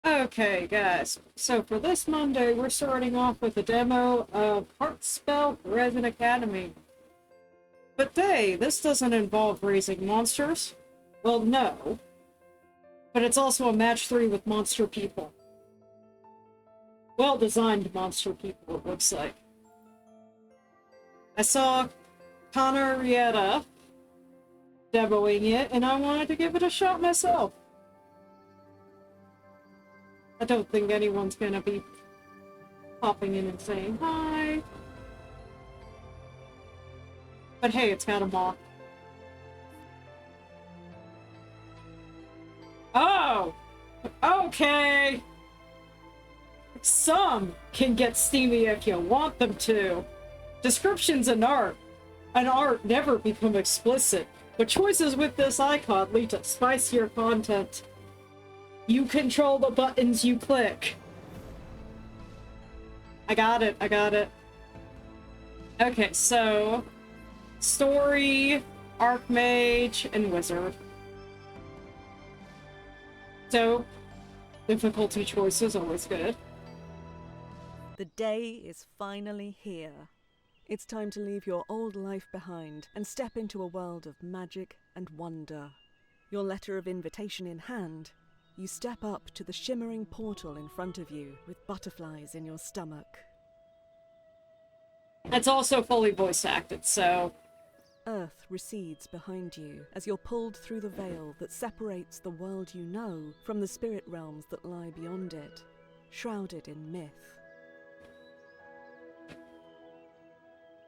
Okay, guys. So for this Monday, we're starting off with a demo of Heartspell Resin Academy. But hey, this doesn't involve raising monsters. Well, no. But it's also a match 3 with monster people. Well-designed monster people, it looks like. I saw Connor Rieta demoing it, and I wanted to give it a shot myself. I don't think anyone's gonna be popping in and saying hi. But hey, it's got a moth. Oh! Okay! Some can get steamy if you want them to. Descriptions in art. And art never become explicit, but choices with this icon lead to spicier content. You control the buttons you click. I got it. Okay, so story, archmage, and wizard. So, difficulty choice is always good. The day is finally here. It's time to leave your old life behind and step into a world of magic and wonder. Your letter of invitation in hand, you step up to the shimmering portal in front of you with butterflies in your stomach. It's also fully voice acted, so... Earth recedes behind you as you're pulled through the veil that separates the world you know from the spirit realms that lie beyond it, shrouded in myth.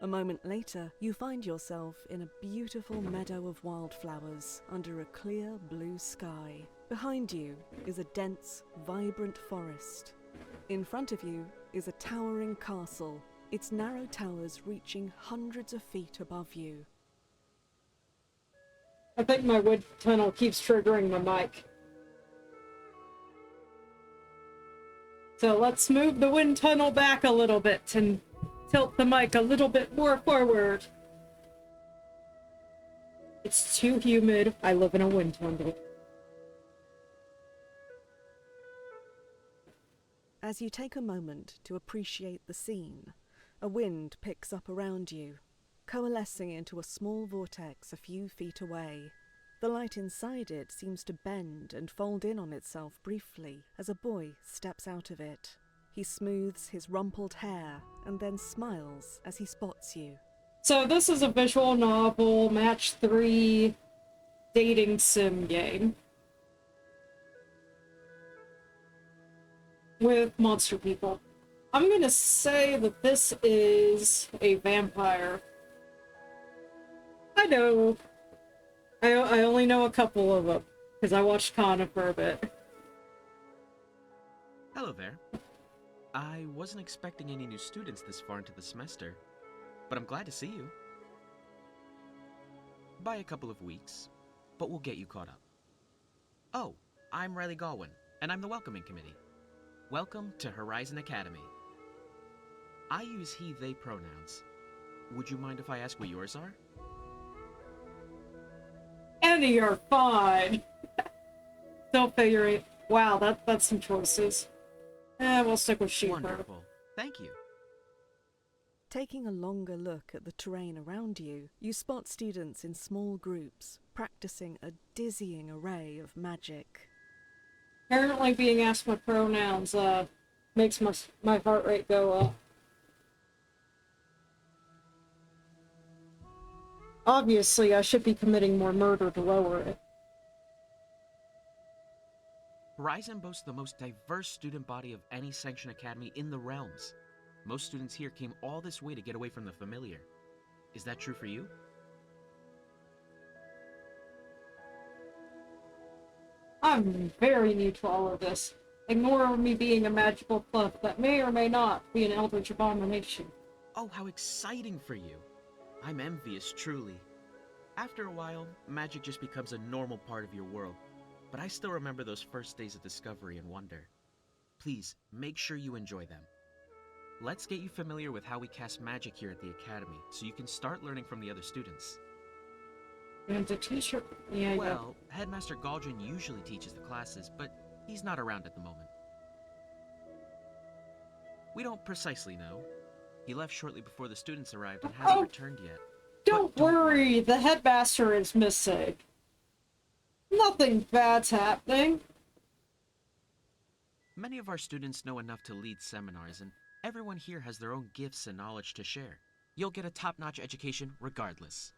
A moment later, you find yourself in a beautiful meadow of wildflowers under a clear blue sky. Behind you is a dense, vibrant forest. In front of you is a towering castle, its narrow towers reaching hundreds of feet above you. I think my wood tunnel keeps triggering my mic. So let's move the wind tunnel back a little bit and tilt the mic a little bit more forward. It's too humid. I live in a wind tunnel. As you take a moment to appreciate the scene, a wind picks up around you, coalescing into a small vortex a few feet away. The light inside it seems to bend and fold in on itself briefly as a boy steps out of it. He smooths his rumpled hair and then smiles as he spots you. So this is a visual novel, match 3 dating sim game. With monster people. I'm gonna say that this is a vampire. I know. I only know a couple of them, because I watched Kana for a bit. Hello there. I wasn't expecting any new students this far into the semester, but I'm glad to see you. By a couple of weeks, but we'll get you caught up. Oh, I'm Riley Galwin, and I'm the Welcoming Committee. Welcome to Horizon Academy. I use he, they pronouns. Would you mind if I ask what yours are? Any are fine. Still figuring. Wow, that's some choices. We'll stick with she. Wonderful. Thank you. Taking a longer look at the terrain around you, you spot students in small groups, practicing a dizzying array of magic. Apparently being asked my pronouns makes my heart rate go up. Obviously, I should be committing more murder to lower it. Horizon boasts the most diverse student body of any sanctioned academy in the realms. Most students here came all this way to get away from the familiar. Is that true for you? I'm very new to all of this. Ignore me being a magical pluff that may or may not be an eldritch abomination. Oh, how exciting for you! I'm envious, truly. After a while, magic just becomes a normal part of your world, but I still remember those first days of discovery and wonder. Please, make sure you enjoy them. Let's get you familiar with how we cast magic here at the Academy, so you can start learning from the other students. And a t-shirt. Yeah, Well, Headmaster Galdrin usually teaches the classes, but he's not around at the moment. We don't precisely know. He left shortly before the students arrived and hasn't Oh, returned yet. don't But worry, the headmaster is missing. Nothing bad's happening. Many of our students know enough to lead seminars, and everyone here has their own gifts and knowledge to share. You'll get a top-notch education regardless.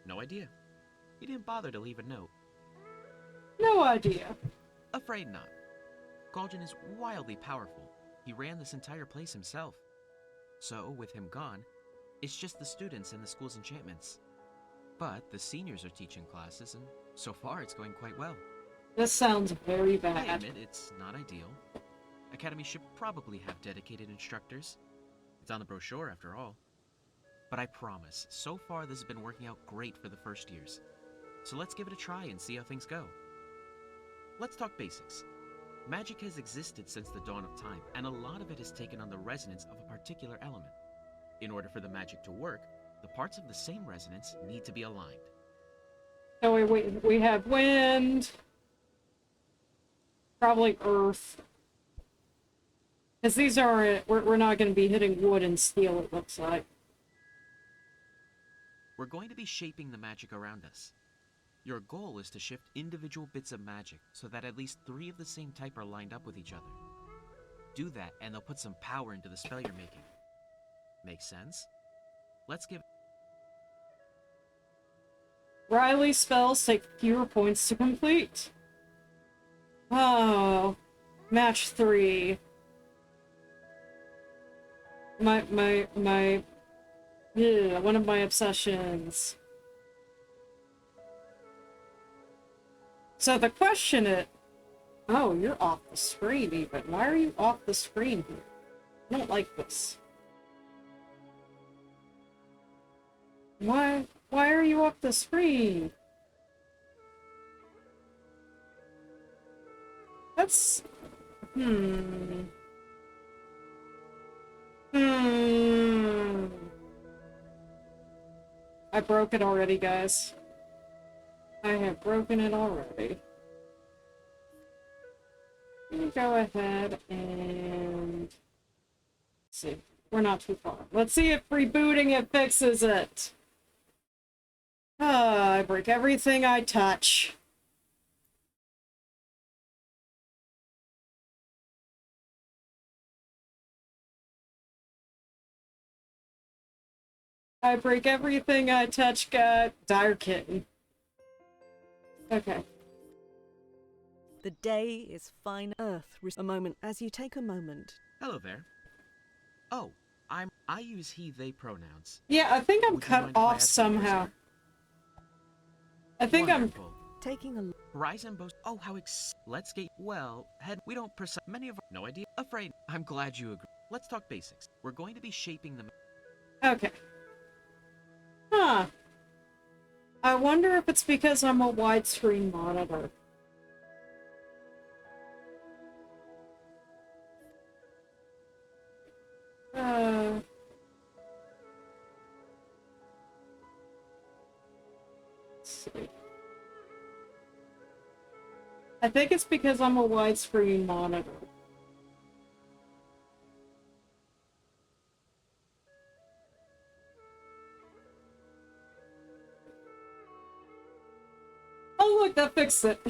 No idea. He didn't bother to leave a note. No idea. Afraid not. Galgen is wildly powerful. He ran this entire place himself. So, with him gone, it's just the students and the school's enchantments. But the seniors are teaching classes, and so far it's going quite well. This sounds very I bad. admit it's not ideal. Academy should probably have dedicated instructors. It's on the brochure after all. But I promise, so far this has been working out great for the first years. So let's give it a try and see how things go. Let's talk basics. Magic has existed since the dawn of time, and a lot of it has taken on the resonance of a particular element. In order for the magic to work, the parts of the same resonance need to be aligned. So we have wind, probably earth. Because these aren't, we're not going to be hitting wood and steel, it looks like. We're going to be shaping the magic around us. Your goal is to shift individual bits of magic so that at least 3 of the same type are lined up with each other. Do that and they'll put some power into the spell you're making. Make sense? Let's give... Riley's spells take fewer points to complete. Oh, match 3. One of my obsessions. So the question is, oh, you're off the screen even. Why are you off the screen here? I don't like this. Why are you off the screen? That's... I broke it already, guys. I have broken it already. Let me go ahead and... Let's see. We're not too far. Let's see if rebooting it fixes it. I break everything I touch. I break everything I touch, God. Dire kitten. Okay. The day is fine. Earth. A moment as you take a moment. Hello there. Oh, I use he, they pronouns. Yeah, I think I'm Would you cut mind if I off ask you somehow. first? I think Wonderful. Taking a Rise and boast. Oh, how let's get well. Head. We don't many of no idea. Afraid. I'm glad you agree. Let's talk basics. We're going to be shaping them. Okay. Huh. I wonder if it's because I'm a widescreen monitor. Let's see. I think it's because I'm a widescreen monitor. Oh look, that fixed it.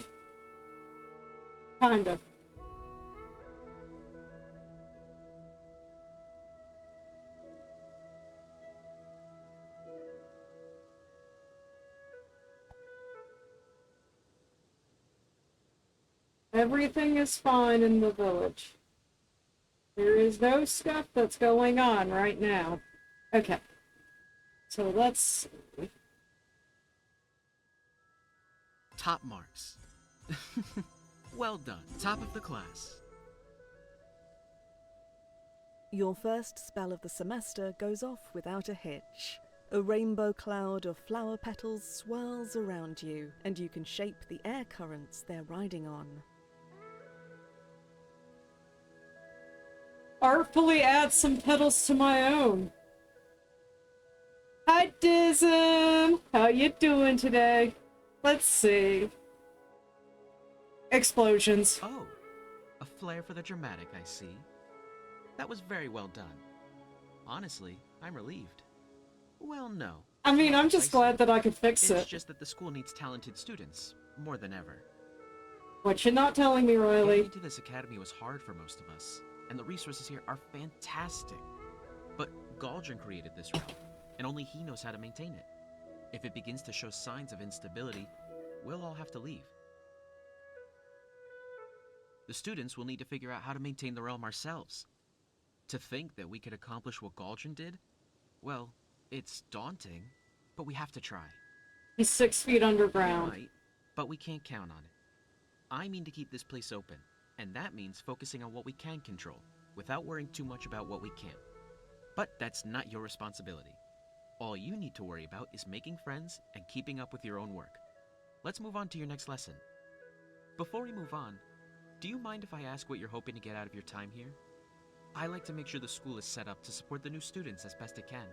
Kind of. Everything is fine in the village. There is no stuff that's going on right now. Okay. So let's... Top marks. Well done. Top of the class. Your first spell of the semester goes off without a hitch. A rainbow cloud of flower petals swirls around you, and you can shape the air currents they're riding on. artfully add some petals to my own. Hi, Dizen! How you doing today? Let's see. Explosions. Oh, a flair for the dramatic, I see. That was very well done. Honestly, I'm relieved. Well, no. I mean, not I'm just precisely. glad that I could fix It's it. just that the school needs talented students, more than ever. What you're not telling me, Getting Riley. into this academy was hard for most of us, and the resources here are fantastic. But Galdrin created this realm, and only he knows how to maintain it. If it begins to show signs of instability, we'll all have to leave. The students will need to figure out how to maintain the realm ourselves. To think that we could accomplish what Galdrin did? Well, it's daunting, but we have to try. He's 6 feet We underground. might, but we can't count on it. I mean to keep this place open, and that means focusing on what we can control, without worrying too much about what we can't. But that's not your responsibility. All you need to worry about is making friends and keeping up with your own work. Let's move on to your next lesson. Before we move on, do you mind if I ask what you're hoping to get out of your time here? I like to make sure the school is set up to support the new students as best it can.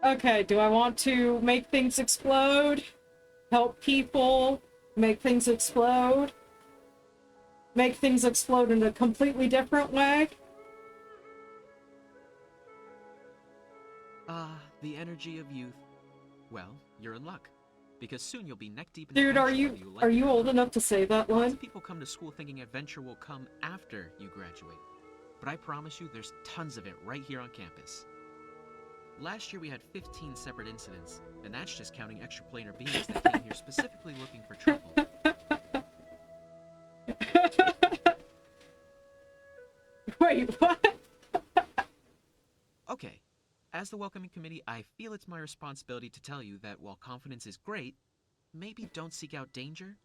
Okay, do I want to make things explode? Help people? Make things explode? Make things explode in a completely different way? The energy of youth. Well, you're in luck, because soon you'll be neck deep in Dude, are adventure you whether like it or old not. enough to say that Lots line? of people come to school thinking adventure will come after you graduate, but I promise you there's tons of it right here on campus. Last year we had 15 separate incidents, and that's just counting extraplanar beings that came here specifically looking for trouble. Wait, what? Okay, as the welcoming committee, I feel it's my responsibility to tell you that while confidence is great, maybe don't seek out danger.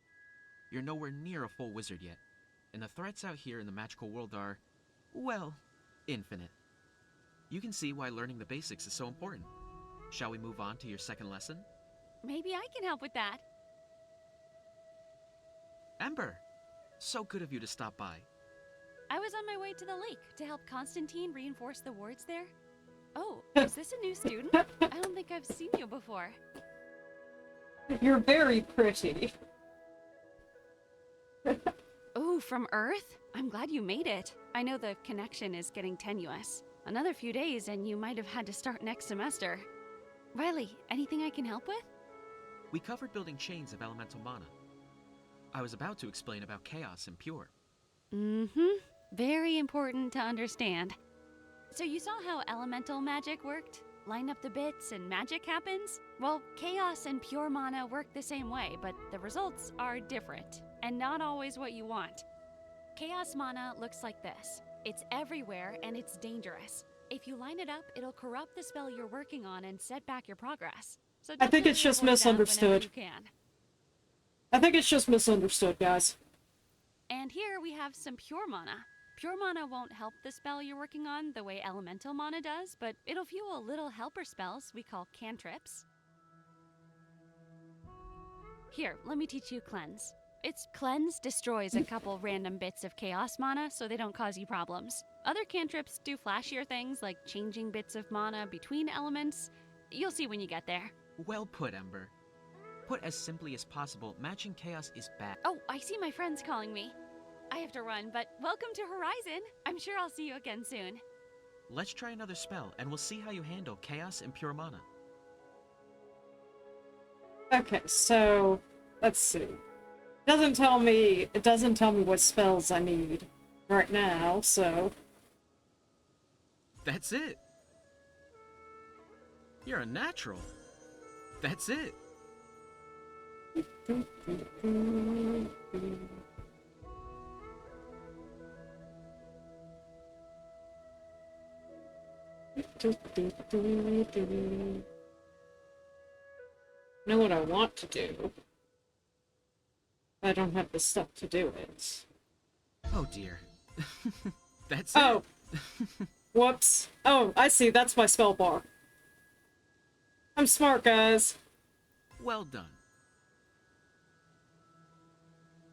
You're nowhere near a full wizard yet, and the threats out here in the magical world are, well, infinite. You can see why learning the basics is so important. Shall we move on to your second lesson? Maybe I can help with that. Ember! So good of you to stop by. I was on my way to the lake to help Constantine reinforce the wards there. Oh, is this a new student? I don't think I've seen you before. You're very pretty. Oh, from Earth? I'm glad you made it. I know the connection is getting tenuous. Another few days and you might have had to start next semester. Riley, anything I can help with? We covered building chains of elemental mana. I was about to explain about chaos and pure. Mm-hmm. Very important to understand. So you saw how elemental magic worked? Line up the bits and magic happens? Well, chaos and pure mana work the same way, but the results are different, and not always what you want. Chaos mana looks like this. It's everywhere and it's dangerous. If you line it up, it'll corrupt the spell you're working on and set back your progress. So I think it's definitely just avoid that whenever misunderstood. you can. I think it's just misunderstood, guys. And here we have some pure mana. Pure mana won't help the spell you're working on the way elemental mana does, but it'll fuel little helper spells we call cantrips. Here, let me teach you Cleanse. Its Cleanse destroys a couple random bits of chaos mana so they don't cause you problems. Other cantrips do flashier things like changing bits of mana between elements. You'll see when you get there. Well put, Ember. Put as simply as possible, matching chaos is bad. Oh, I see my friends calling me. I have to run, but welcome to Horizon. I'm sure I'll see you again soon. Let's try another spell, and we'll see how you handle chaos and pure mana. Okay, so let's see. It doesn't tell me what spells I need right now, so That's it. You're a natural. That's it. know what I want to do. I don't have the stuff to do it. Oh dear. That's Oh! it. Whoops. Oh, I see. That's my spell bar. I'm smart, guys. Well done.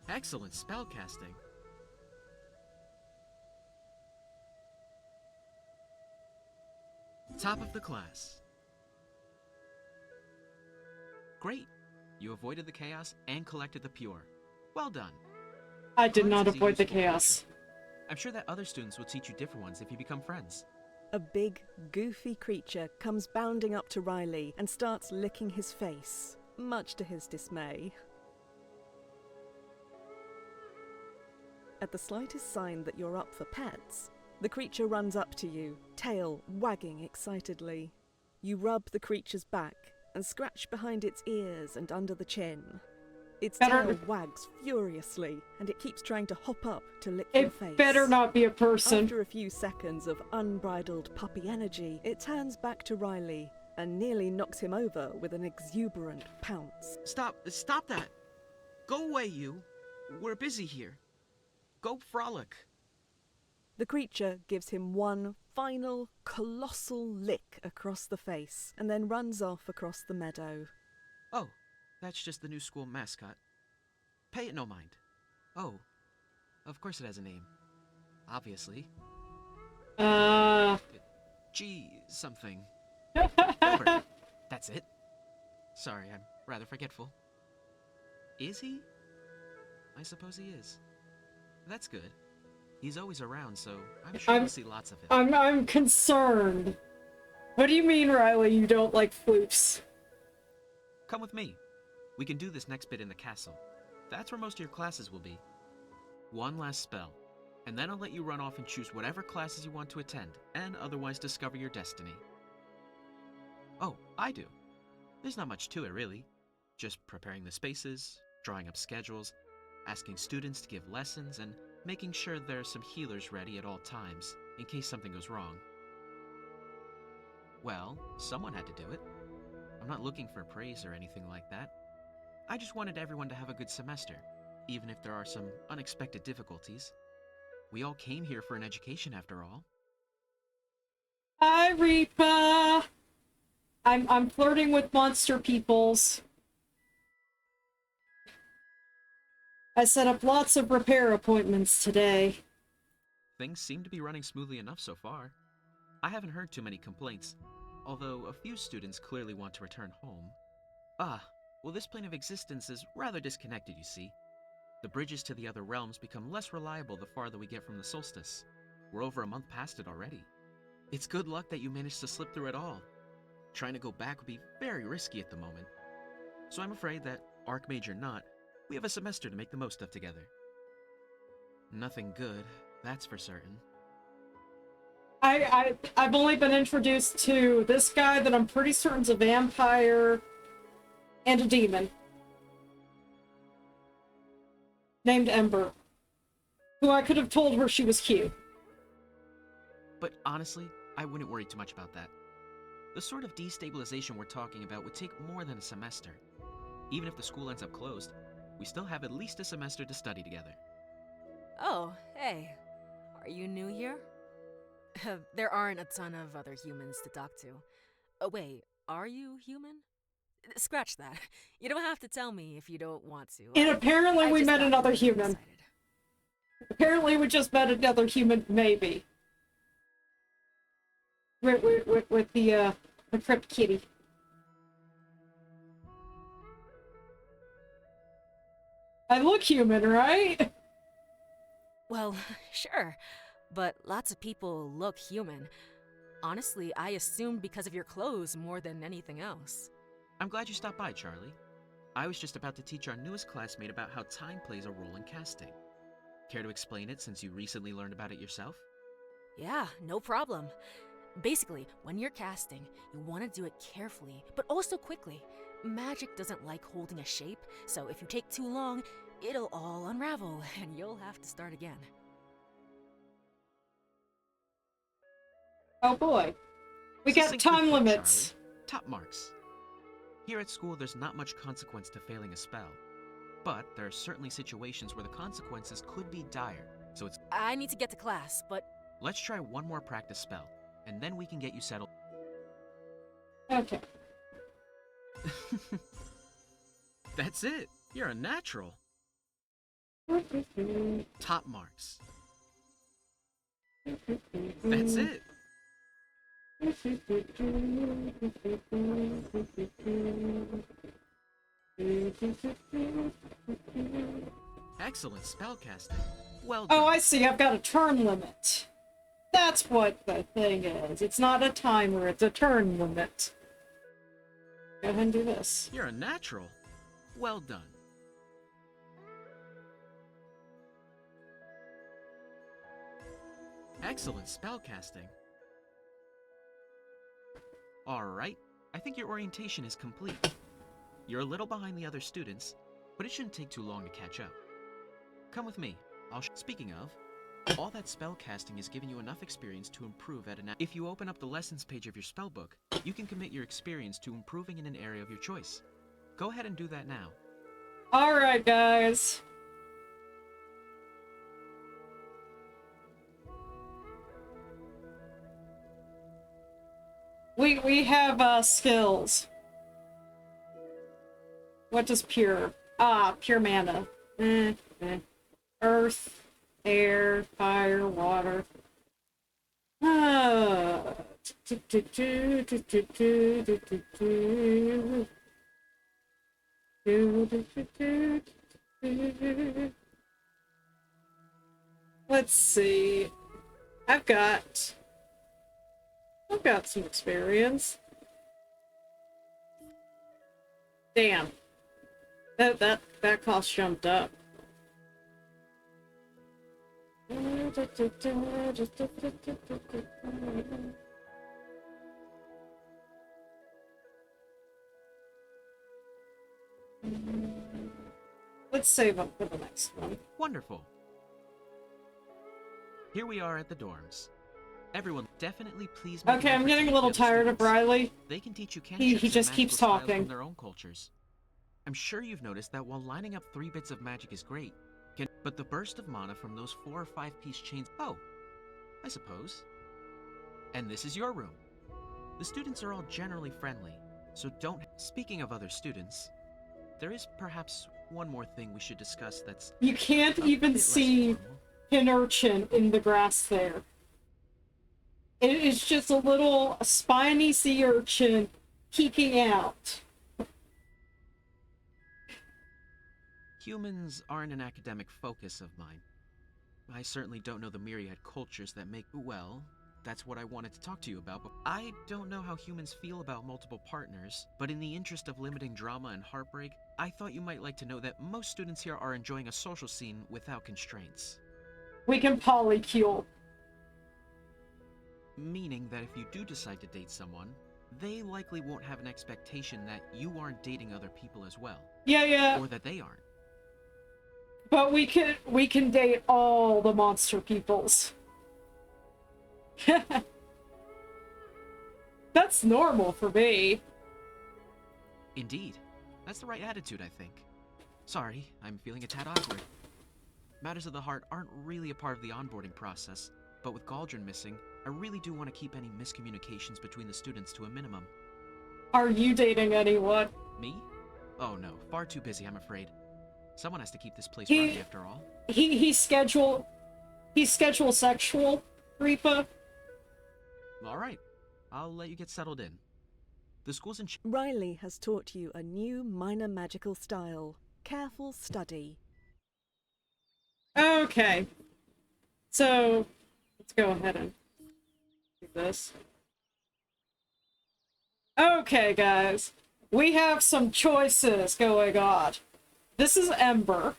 Excellent spellcasting. Top of the class. Great. You avoided the chaos and collected the pure. Well done. I did Hans not is a avoid the useful chaos. creature. I'm sure that other students will teach you different ones if you become friends. A big, goofy creature comes bounding up to Riley and starts licking his face, much to his dismay. At the slightest sign that you're up for pets, the creature runs up to you, tail wagging excitedly. You rub the creature's back and scratch behind its ears and under the chin. Its tail wags furiously, and it keeps trying to hop up to lick your face. It better not be a person. After a few seconds of unbridled puppy energy, it turns back to Riley and nearly knocks him over with an exuberant pounce. Stop that! Go away, you! We're busy here. Go frolic. The creature gives him one final, colossal lick across the face, and then runs off across the meadow. Oh, that's just the new school mascot. Pay it no mind. Oh, of course it has a name. Obviously. G something. Robert. That's it. Sorry, I'm rather forgetful. Is he? I suppose he is. That's good. He's always around, so I'm sure we'll see lots of him. I'm concerned. What do you mean, Riley, you don't like floofs? Come with me. We can do this next bit in the castle. That's where most of your classes will be. One last spell, and then I'll let you run off and choose whatever classes you want to attend, and otherwise discover your destiny. Oh, I do. There's not much to it, really. Just preparing the spaces, drawing up schedules, asking students to give lessons, and making sure there are some healers ready at all times, in case something goes wrong. Well, someone had to do it. I'm not looking for praise or anything like that. I just wanted everyone to have a good semester, even if there are some unexpected difficulties. We all came here for an education, after all. Hi, Reaper! I'm flirting with monster peoples. I set up lots of repair appointments today. Things seem to be running smoothly enough so far. I haven't heard too many complaints, although a few students clearly want to return home. Well, this plane of existence is rather disconnected, you see. The bridges to the other realms become less reliable the farther we get from the solstice. We're over a month past it already. It's good luck that you managed to slip through it all. Trying to go back would be very risky at the moment. So I'm afraid that, Archmage or not, we have a semester to make the most of together. Nothing good, that's for certain. I've only been introduced to this guy that I'm pretty certain is a vampire and a demon. Named Ember. Who I could have told her she was cute. But honestly, I wouldn't worry too much about that. The sort of destabilization we're talking about would take more than a semester. Even if the school ends up closed, we still have at least a semester to study together. Oh, hey. Are you new here? There aren't a ton of other humans to talk to. Oh, wait, are you human? Scratch that. You don't have to tell me if you don't want to. And apparently we just met thought another you were human. excited. Apparently we just met another human, maybe. With the crypt kitty. I look human, right? Well, sure, but lots of people look human. Honestly, I assumed because of your clothes more than anything else. I'm glad you stopped by, Charlie. I was just about to teach our newest classmate about how time plays a role in casting. Care to explain it since you recently learned about it yourself? Yeah, no problem. Basically, when you're casting, you want to do it carefully, but also quickly. Magic doesn't like holding a shape, so if you take too long, it'll all unravel, and you'll have to start again. Oh boy. We got Succinctly time put, limits. Charlie. Top marks. Here at school, there's not much consequence to failing a spell. But there are certainly situations where the consequences could be dire, so it's... I need to get to class, but... Let's try one more practice spell, and then we can get you settled. Okay. That's it! You're a natural! Top marks. That's it! Excellent spellcasting. Well Oh, done. I see. I've got a turn limit. That's what the thing is. It's not a timer, it's a turn limit. Go ahead and do this. You're a natural. Well done. Excellent spellcasting. Alright, I think your orientation is complete. You're a little behind the other students, but it shouldn't take too long to catch up. Come with me. Speaking of, all that spellcasting is giving you enough experience to improve at an... If you open up the lessons page of your spellbook, you can commit your experience to improving in an area of your choice. Go ahead and do that now. Alright, guys. We have skills. What does pure? Ah, pure mana. Earth, air, fire, water. Ah. Let's see. I've got some experience. Damn. That cost jumped up. Let's save up for the next one. Wonderful. Here we are at the dorms. Everyone, definitely please make Okay, an I'm effort getting to a meet little the other tired of students. Riley. They can teach you He cantrips and just keeps magical styles talking. from their own cultures. I'm sure you've noticed that while lining up 3 bits of magic is great, but the burst of mana from those 4 or 5-piece chains... Oh, I suppose. And this is your room. The students are all generally friendly, so don't... Speaking of other students, there is perhaps one more thing we should discuss that's... You can't a even bit less see formal. an urchin in the grass there. It is just a little spiny sea urchin peeking out. Humans aren't an academic focus of mine. I certainly don't know the myriad cultures that make... Well, that's what I wanted to talk to you about, but I don't know how humans feel about multiple partners, but in the interest of limiting drama and heartbreak, I thought you might like to know that most students here are enjoying a social scene without constraints. We can polycule. Meaning that if you do decide to date someone, they likely won't have an expectation that you aren't dating other people as well. Yeah. Or that they aren't. But we can date all the monster peoples. That's normal for me. Indeed. That's the right attitude, I think. Sorry, I'm feeling a tad awkward. Matters of the heart aren't really a part of the onboarding process, but with Galdrin missing, I really do want to keep any miscommunications between the students to a minimum. Are you dating anyone? Me? Oh no, far too busy, I'm afraid. Someone has to keep this place He- running after all. He's schedule sexual, Reaper. Alright, I'll let you get settled in. The school's in... Riley has taught you a new minor magical style. Careful study. Okay. So, let's go ahead and do this. Okay, guys. We have some choices going on. This is Ember.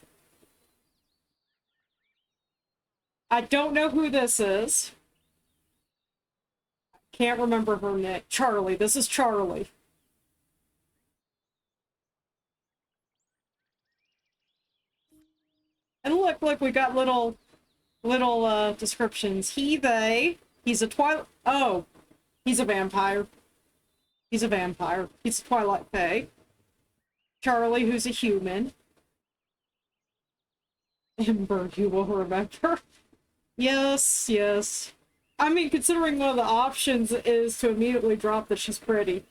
I don't know who this is. Can't remember her name. Charlie. This is Charlie. And look, we got little descriptions. He, they. He's a twilight. Oh, he's a vampire. He's a vampire. He's a Twilight Fae. Charlie, who's a human. Ember, you will remember. Yes. I mean, considering one of the options is to immediately drop that she's pretty.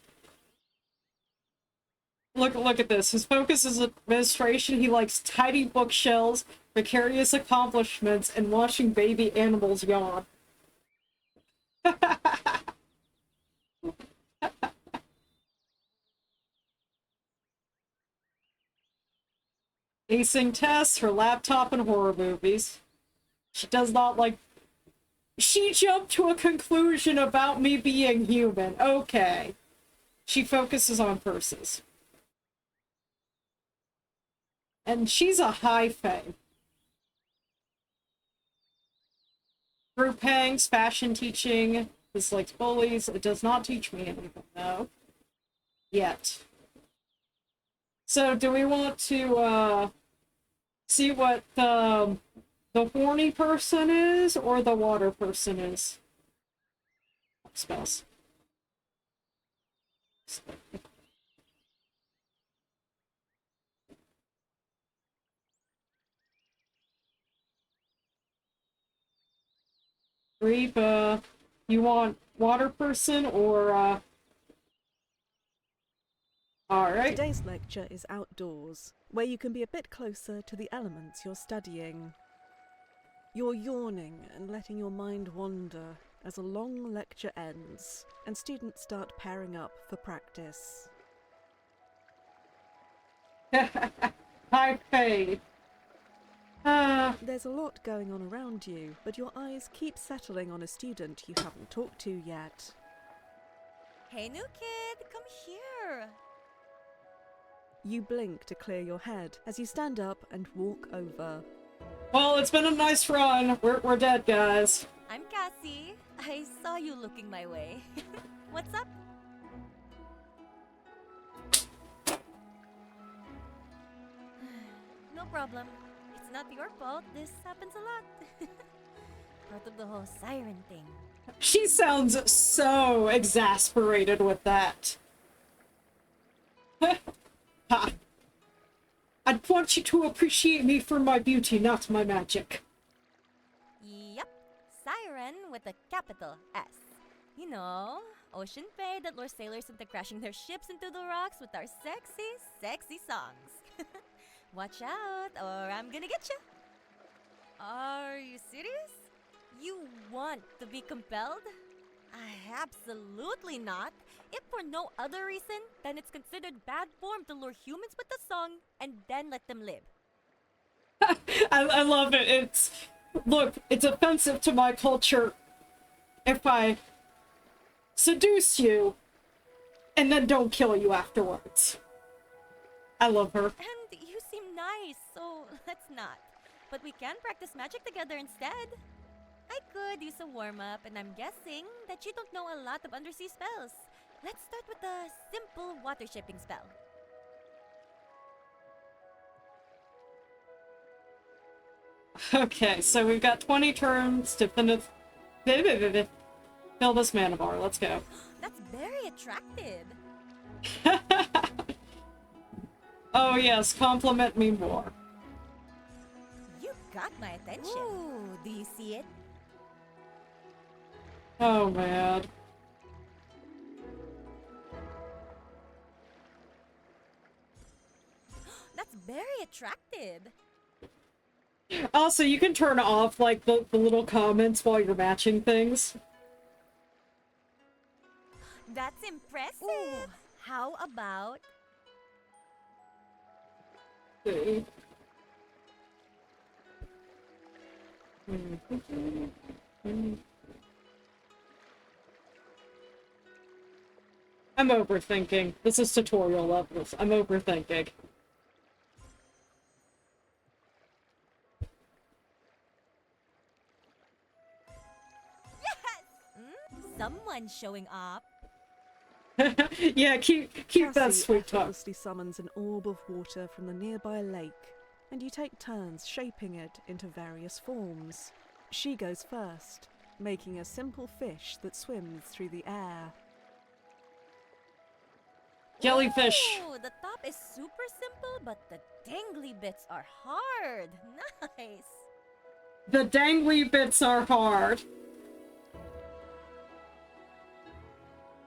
Look at this. His focus is administration. He likes tidy bookshelves, precarious accomplishments, and watching baby animals yawn. Acing tests, her laptop, and horror movies. She does not like... She jumped to a conclusion about me being human. Okay. She focuses on purses. And she's a high fae. Group hangs, fashion teaching, dislikes bullies. It does not teach me anything, though. Yet. So, do we want to, see what the horny person is, or the water person is? Spells. Reba, you want water person or Alright. Today's lecture is outdoors, where you can be a bit closer to the elements you're studying. You're yawning and letting your mind wander as a long lecture ends and students start pairing up for practice. High fae. There's a lot going on around you, but your eyes keep settling on a student you haven't talked to yet. Hey, new kid, come here. You blink to clear your head as you stand up and walk over. Well, it's been a nice run. We're dead, guys. I'm Cassie. I saw you looking my way. What's up? No problem. It's not your fault. This happens a lot. Part of the whole siren thing. She sounds so exasperated with that. Ha. I'd want you to appreciate me for my beauty, not my magic. Yep. Siren with a capital S. You know, ocean fae that lure sailors into crashing their ships into the rocks with our sexy, sexy songs. Watch out, or I'm gonna get you. Are you serious? You want to be compelled? Absolutely not. If for no other reason, then it's considered bad form to lure humans with a song and then let them live. I love it. Look, it's offensive to my culture if I seduce you and then don't kill you afterwards. I love her. And you seem nice, so let's not. But we can practice magic together instead. I could use a warm-up, and I'm guessing that you don't know a lot of undersea spells. Let's start with a simple water shipping spell. Okay, so we've got 20 turns to fill this mana bar. Let's go. That's very attractive. Oh yes, compliment me more. You got my attention. Ooh, do you see it? Oh man. That's very attractive. Also, you can turn off like the little comments while you're matching things. That's impressive. Ooh, how about... Okay. I'm overthinking. This is tutorial levels. I'm overthinking. Someone showing up. Yeah, keep that Cassie sweet talk. effortlessly summons an orb of water from the nearby lake, and you take turns shaping it into various forms. She goes first, making a simple fish that swims through the air. Jellyfish. Ooh, the top is super simple, but the dangly bits are hard. Nice. The dangly bits are hard.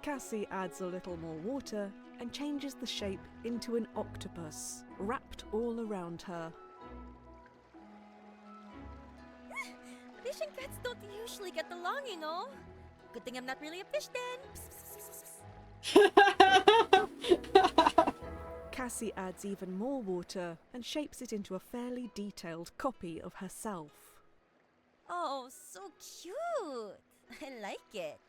Cassie adds a little more water and changes the shape into an octopus, wrapped all around her. Fish and cats don't usually get along, you know. Good thing I'm not really a fish then. Cassie adds even more water and shapes it into a fairly detailed copy of herself. Oh, so cute! I like it.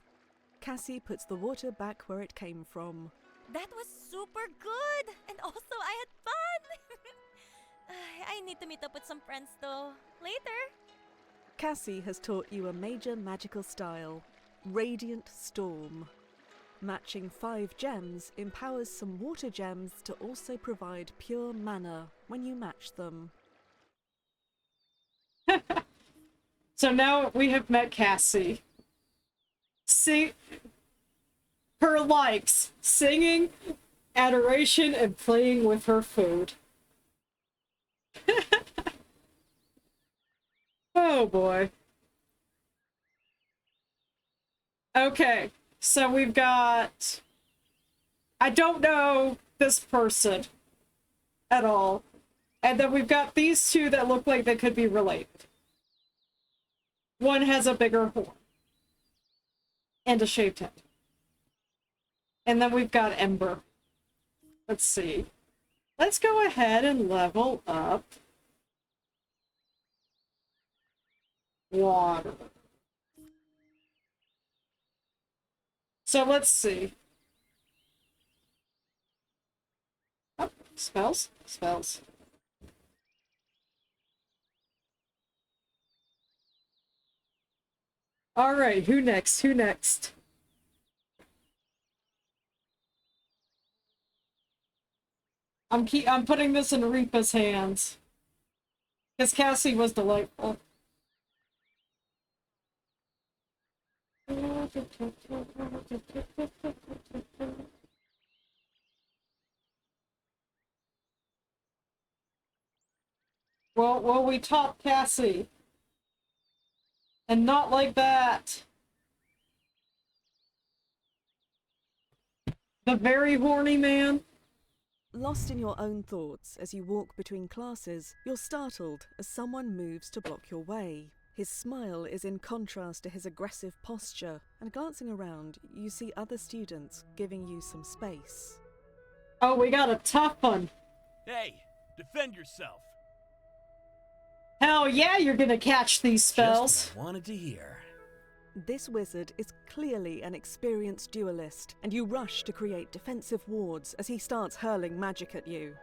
Cassie puts the water back where it came from. That was super good! And also, I had fun! I need to meet up with some friends though. Later! Cassie has taught you a major magical style, Radiant Storm. Matching 5 gems empowers some water gems to also provide pure mana when you match them. So now we have met Cassie. See, her likes singing, adoration, and playing with her food. Oh boy. Okay, so we've got... I don't know this person at all. And then we've got these two that look like they could be related. One has a bigger horn. And a shaved head. And then we've got Ember. Let's see. Let's go ahead and level up water. So let's see. Oh, spells? Spells. Alright, who next? Who next? I'm putting this in Reapa's hands. Because Cassie was delightful. Well, we taught Cassie. And not like that. The very horny man. Lost in your own thoughts as you walk between classes, you're startled as someone moves to block your way. His smile is in contrast to his aggressive posture, and glancing around, you see other students giving you some space. Oh, we got a tough one. Hey, defend yourself. Hell yeah, you're gonna catch these spells. Just what I wanted to hear. This wizard is clearly an experienced duelist, and you rush to create defensive wards as he starts hurling magic at you.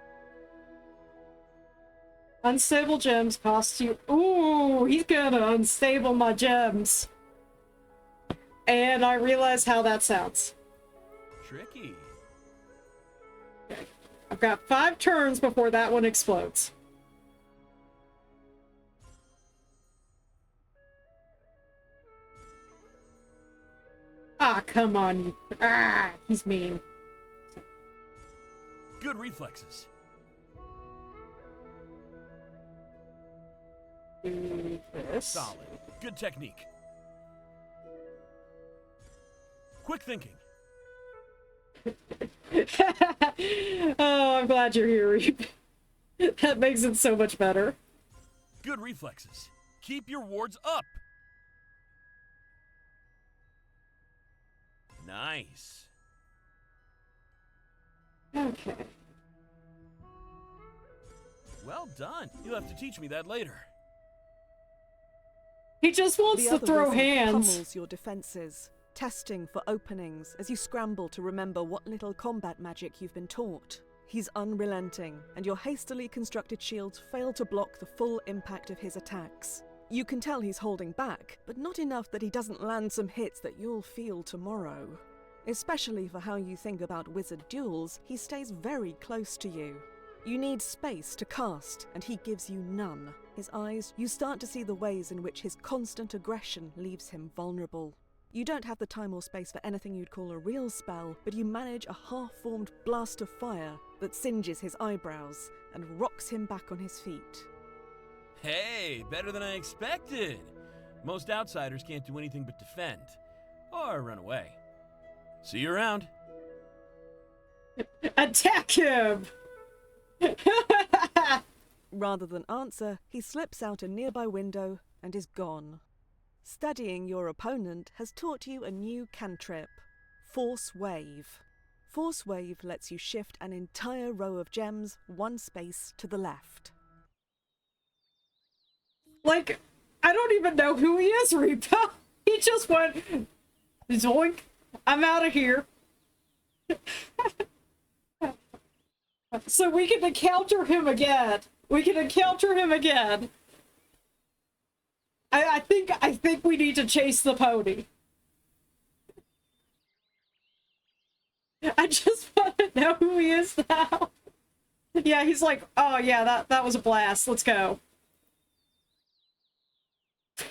Unstable gems cost you... Ooh, he's gonna unstable my gems. And I realize how that sounds. Tricky. Okay. I've got 5 turns before that one explodes. Ah, come on. You... Ah, he's mean. Good reflexes. Do this. Solid. Good technique. Quick thinking. Oh, I'm glad you're here, Reap. That makes it so much better. Good reflexes. Keep your wards up. Nice. Okay. Well done. You'll have to teach me that later. He just wants The to other throw wizard hands. pummels your defenses, testing for openings as you scramble to remember what little combat magic you've been taught. He's unrelenting, and your hastily constructed shields fail to block the full impact of his attacks. You can tell he's holding back, but not enough that he doesn't land some hits that you'll feel tomorrow. Especially for how you think about wizard duels, he stays very close to you. You need space to cast, and he gives you none. His eyes, you start to see the ways in which his constant aggression leaves him vulnerable. You don't have the time or space for anything you'd call a real spell, but you manage a half-formed blast of fire that singes his eyebrows and rocks him back on his feet. Hey, better than I expected. Most outsiders can't do anything but defend. Or run away. See you around. Attack him! Rather than answer, he slips out a nearby window and is gone. Studying your opponent has taught you a new cantrip, Force Wave. Force Wave lets you shift an entire row of gems one space to the left. Like, I don't even know who he is, Repo. He just went, zoink, I'm out of here. So we can encounter him again. We can encounter him again. I think we need to chase the pony. I just want to know who he is now. Yeah, he's like, oh yeah, that was a blast. Let's go.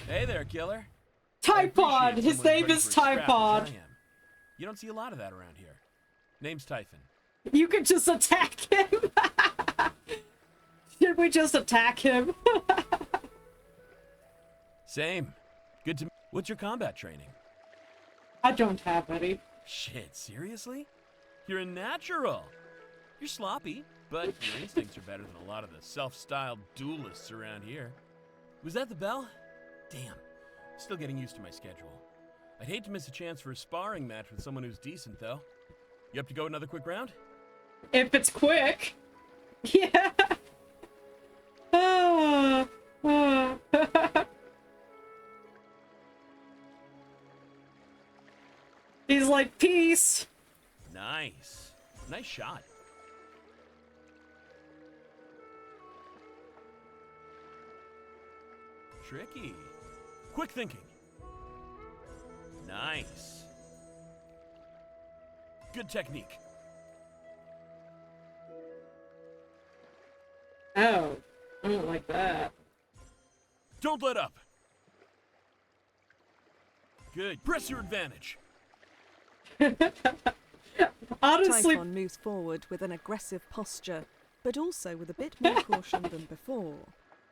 Hey there, killer. Typhon! His Someone's name ready is for a scrap as Typhon. I am. You don't see a lot of that around here. Name's Typhon. You can just attack him. Should we just attack him? Same. Good to. What's your combat training? I don't have any. Shit, seriously? You're a natural. You're sloppy, but your instincts are better than a lot of the self-styled duelists around here. Was that the bell? Damn. Still getting used to my schedule. I'd hate to miss a chance for a sparring match with someone who's decent, though. You up to go another quick round? If it's quick. Yeah. Ah, ah. He's like, peace. Nice. Nice shot. Tricky. Quick thinking. Nice. Good technique. Oh, I don't like that. Don't let up. Good. Press your advantage. Honestly, Typhon moves forward with an aggressive posture, but also with a bit more caution than before.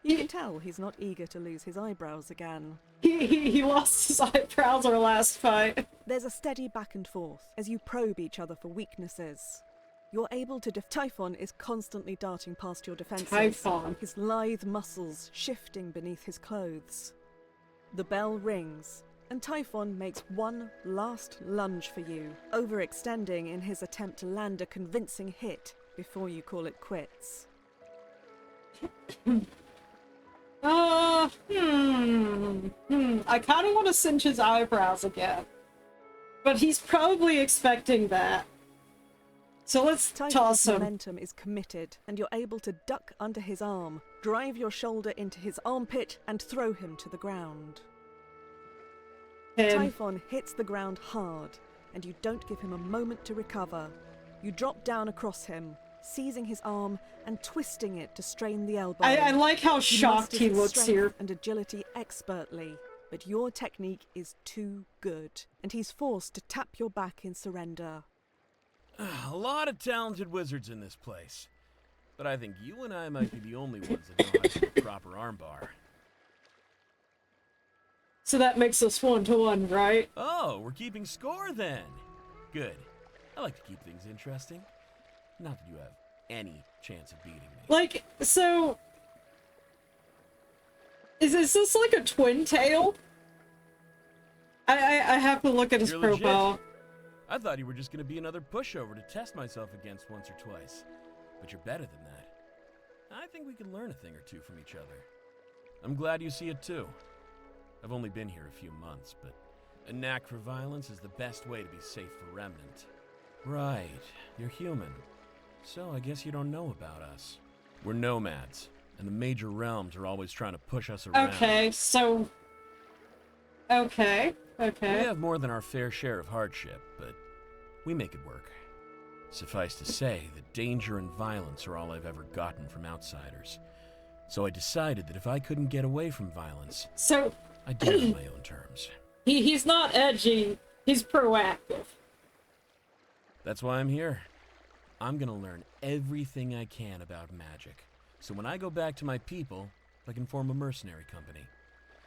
You can tell he's not eager to lose his eyebrows again. he lost his eyebrows our last fight. There's a steady back and forth as you probe each other for weaknesses. You're able to Typhon is constantly darting past your defenses, Typhon. his lithe muscles shifting beneath his clothes. The bell rings, and Typhon makes one last lunge for you, overextending in his attempt to land a convincing hit before you call it quits. I kind of want to cinch his eyebrows again. But he's probably expecting that. So let's Typhon's toss him. momentum is committed, and you're able to duck under his arm, drive your shoulder into his armpit, and throw him to the ground. Typhon hits the ground hard, and you don't give him a moment to recover. You drop down across him, seizing his arm and twisting it to strain the elbow. I like how You shocked mastered he his looks strength here. and agility expertly, but your technique is too good, and he's forced to tap your back in surrender. A lot of talented wizards in this place. But I think you and I might be the only ones that know how to do a proper armbar. So that makes us 1-1, right? Oh, we're keeping score then. Good. I like to keep things interesting. Not that you have any chance of beating me. Like, so... Is this like a twin tail? I have to look at his You're profile. legit. I thought you were just going to be another pushover to test myself against once or twice. But you're better than that. I think we can learn a thing or two from each other. I'm glad you see it too. I've only been here a few months, but a knack for violence is the best way to be safe for Remnant. Right, you're human. So I guess you don't know about us. We're nomads, and the major realms are always trying to push us around. Okay, so... Okay. We have more than our fair share of hardship, but we make it work. Suffice to say that danger and violence are all I've ever gotten from outsiders. So I decided that if I couldn't get away from violence, So... I'd do it on my own terms. He's not edgy. He's proactive. That's why I'm here. I'm gonna learn everything I can about magic, so when I go back to my people, I can form a mercenary company.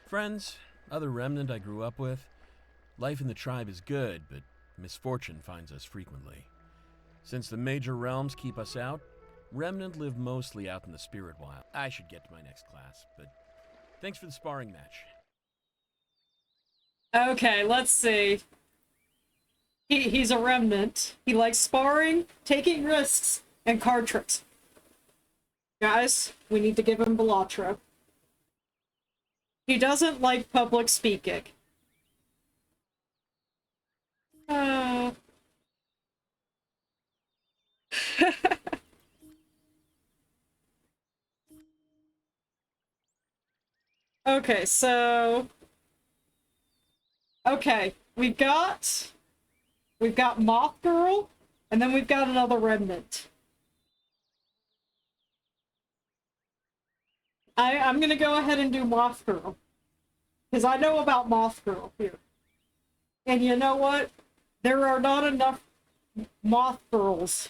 Friends, other remnant I grew up with, life in the tribe is good, but misfortune finds us frequently. Since the major realms keep us out, remnant live mostly out in the spirit wild. I should get to my next class, but thanks for the sparring match. Okay, let's see. He's a remnant. He likes sparring, taking risks, and card tricks. Guys, we need to give him Bellatro. He doesn't like public speaking. Okay, so... Okay, we've got Moth Girl, and then we've got another remnant. I'm gonna go ahead and do Moth Girl. Because I know about Moth Girl here. And you know what? There are not enough Moth Girls.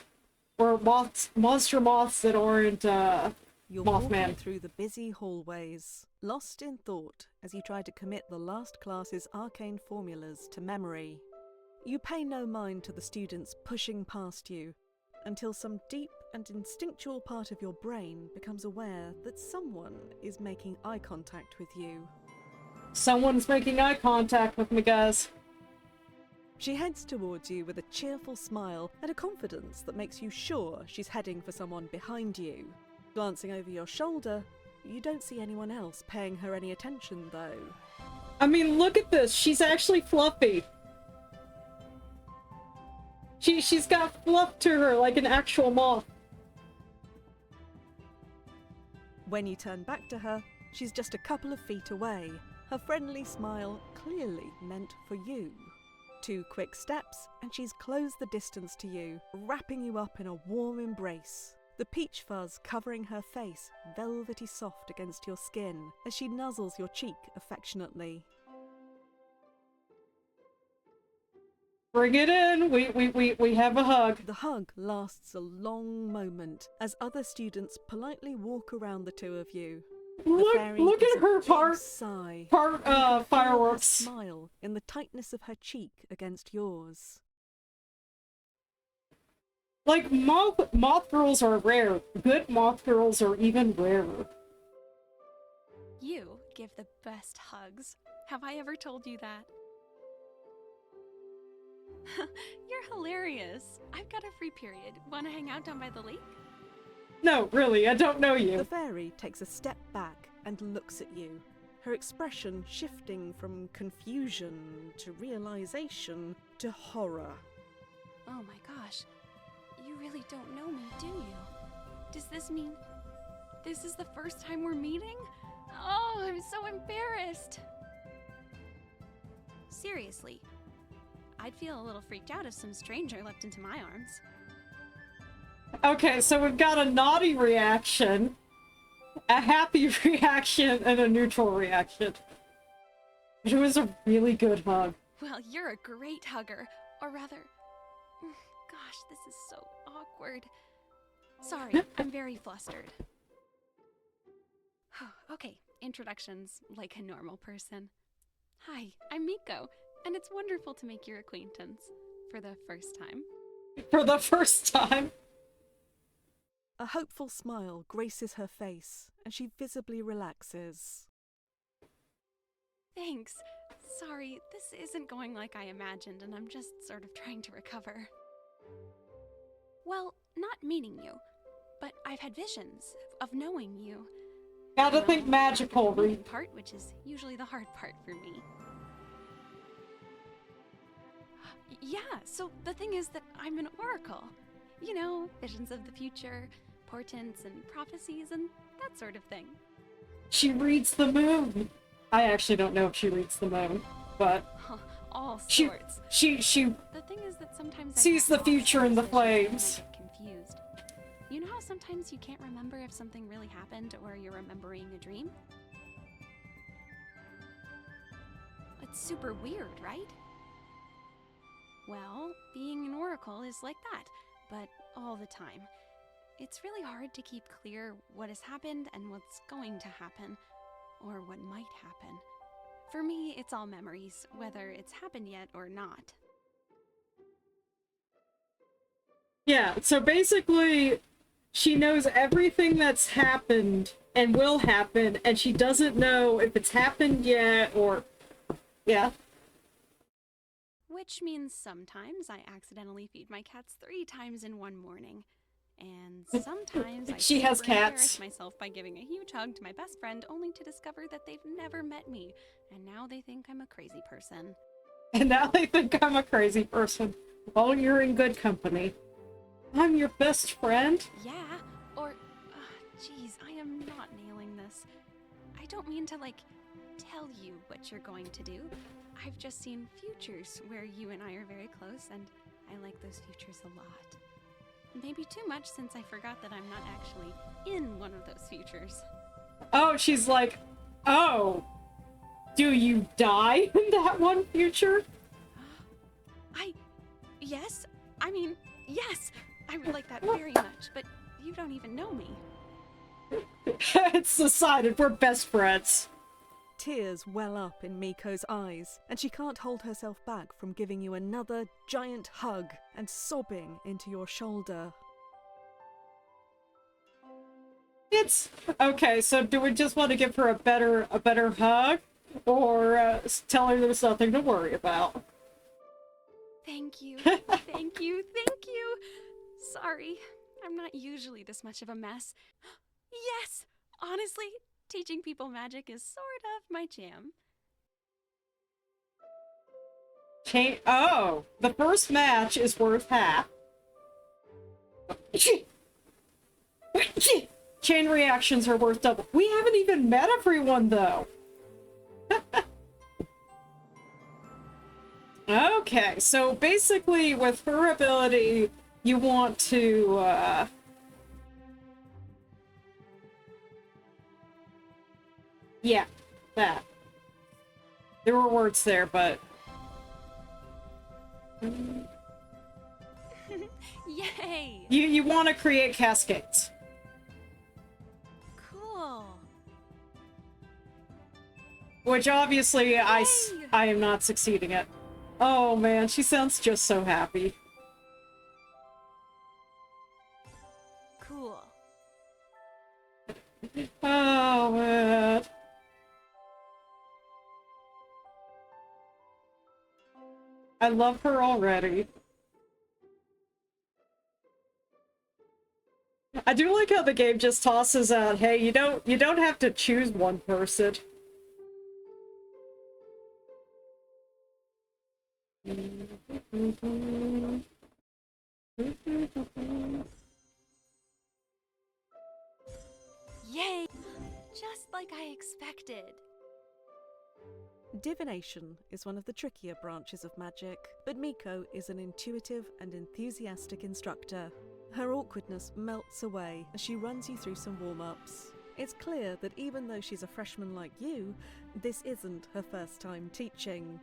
Or monster moths that aren't, You're Mothman. walking through the busy hallways, lost in thought as you try to commit the last class's arcane formulas to memory. You pay no mind to the students pushing past you, until some deep and instinctual part of your brain becomes aware that someone is making eye contact with you. Someone's making eye contact with me, guys. She heads towards you with a cheerful smile and a confidence that makes you sure she's heading for someone behind you. Glancing over your shoulder, you don't see anyone else paying her any attention, though. I mean, look at this. She's actually fluffy. She's got fluff to her like an actual moth. When you turn back to her, she's just a couple of feet away, her friendly smile clearly meant for you. 2 quick steps, and she's closed the distance to you, wrapping you up in a warm embrace. The peach fuzz covering her face, velvety soft against your skin, as she nuzzles your cheek affectionately. Bring it in. We have a hug. The hug lasts a long moment, as other students politely walk around the two of you. Look at her Sigh. Fireworks. Smile in the tightness of her cheek against yours. Like, moth girls are rare. Good moth girls are even rarer. You give the best hugs. Have I ever told you that? You're hilarious. I've got a free period. Want to hang out down by the lake? No, really, I don't know The you. fairy takes a step back and looks at you, her expression shifting from confusion to realization to horror. Oh my gosh. You really don't know me, do you? Does this mean this is the first time we're meeting? Oh, I'm so embarrassed. Seriously, I'd feel a little freaked out if some stranger leapt into my arms. Okay, so we've got a naughty reaction, a happy reaction, and a neutral reaction. It was a really good hug. Well, you're a great hugger. Or rather, gosh, this is so awkward. Sorry, I'm very flustered. Okay, introductions like a normal person. Hi, I'm Miko, and it's wonderful to make your acquaintance for the first time. For the first time. A hopeful smile graces her face, and she visibly relaxes. Thanks. Sorry, this isn't going like I imagined, and I'm just sort of trying to recover. Well, not meeting you, but I've had visions of knowing you. Gotta think magical, The Reed. part, which is usually the hard part for me. Yeah, so the thing is that I'm an oracle. You know, visions of the future, portents and prophecies and that sort of thing. She reads the moon. I actually don't know if she reads the moon, but All she sorts. she The thing is that sometimes I sees have the future in the lost visions flames. and I get confused. You know how sometimes you can't remember if something really happened or you're remembering a dream? It's super weird, right? Well, being an oracle is like that, but all the time. It's really hard to keep clear what has happened and what's going to happen, or what might happen. For me, it's all memories, whether it's happened yet or not. Yeah, so basically, she knows everything that's happened and will happen, and she doesn't know if it's happened yet or... Yeah. Which means sometimes I accidentally feed my cats 3 times in one morning. And sometimes I She has super cats. embarrass myself by giving a huge hug to my best friend only to discover that they've never met me, and now they think I'm a crazy person. And now they think I'm a crazy person. Well, you're in good company. I'm your best friend. Yeah, or... Geez, I am not nailing this. I don't mean to, tell you what you're going to do. I've just seen futures where you and I are very close, and I like those futures a lot. Maybe too much since I forgot that I'm not actually in one of those futures. Oh, she's like, oh, do you die in that one future? Yes? I mean, yes! I would like that very much, but you don't even know me. It's decided, we're best friends. Tears well up in Miko's eyes, and she can't hold herself back from giving you another giant hug and sobbing into your shoulder. It's okay. So, do we just want to give her a better hug, or tell her there's nothing to worry about? Thank you. Thank you. Thank you. Sorry, I'm not usually this much of a mess. Yes! Honestly, teaching people magic is sort of my jam. Oh, the first match is worth half. Chain reactions are worth double. We haven't even met everyone, though. Okay, so basically with her ability, you want to, yeah, that. There were words there, but... Yay! You want to create cascades. Cool. Which obviously I am not succeeding at. Oh man, she sounds just so happy. Cool. Oh man. I love her already. I do like how the game just tosses out, hey, you don't have to choose one person. Yay! Just like I expected. Divination is one of the trickier branches of magic, but Miko is an intuitive and enthusiastic instructor. Her awkwardness melts away as she runs you through some warm-ups. It's clear that even though she's a freshman like you, this isn't her first time teaching.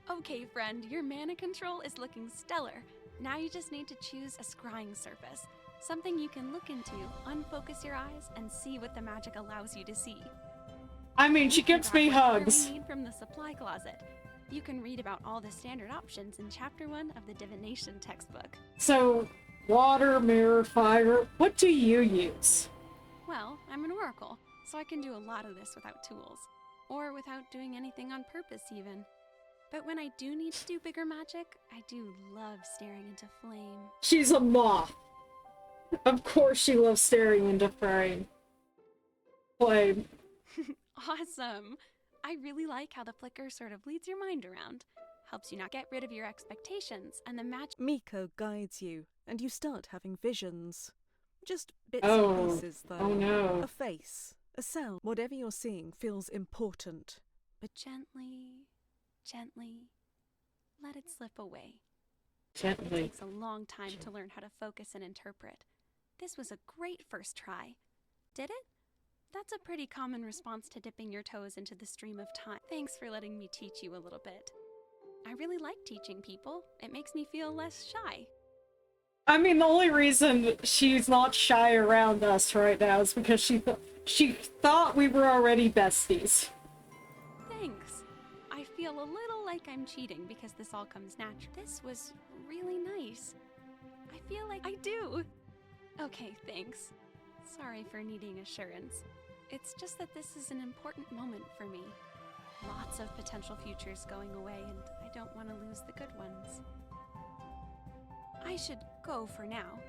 Okay, friend, your mana control is looking stellar. Now you just need to choose a scrying surface. Something you can look into, unfocus your eyes, and see what the magic allows you to see. I mean, she gives me hugs. We need from the supply closet. You can read about all the standard options in Chapter 1 of the Divination textbook. So, water, mirror, fire, what do you use? Well, I'm an oracle, so I can do a lot of this without tools. Or without doing anything on purpose, even. But when I do need to do bigger magic, I do love staring into flame. She's a moth. Of course she loves staring into flame. Awesome! I really like how the flicker sort of leads your mind around. Helps you not get rid of your expectations, and the magic... Miko guides you, and you start having visions. Just bits and pieces, though. Oh no. A face, a sound. Whatever you're seeing feels important. But gently, gently, let it slip away. Gently. It takes a long time to learn how to focus and interpret. This was a great first try. Did it? That's a pretty common response to dipping your toes into the stream of time. Thanks for letting me teach you a little bit. I really like teaching people. It makes me feel less shy. I mean, the only reason she's not shy around us right now is because she thought we were already besties. Thanks. I feel a little like I'm cheating because this all comes natural. This was really nice. I feel like I do. Okay, thanks. Sorry for needing assurance. It's just that this is an important moment for me. lots of potential futures going away, and I don't want to lose the good ones. I should go for now,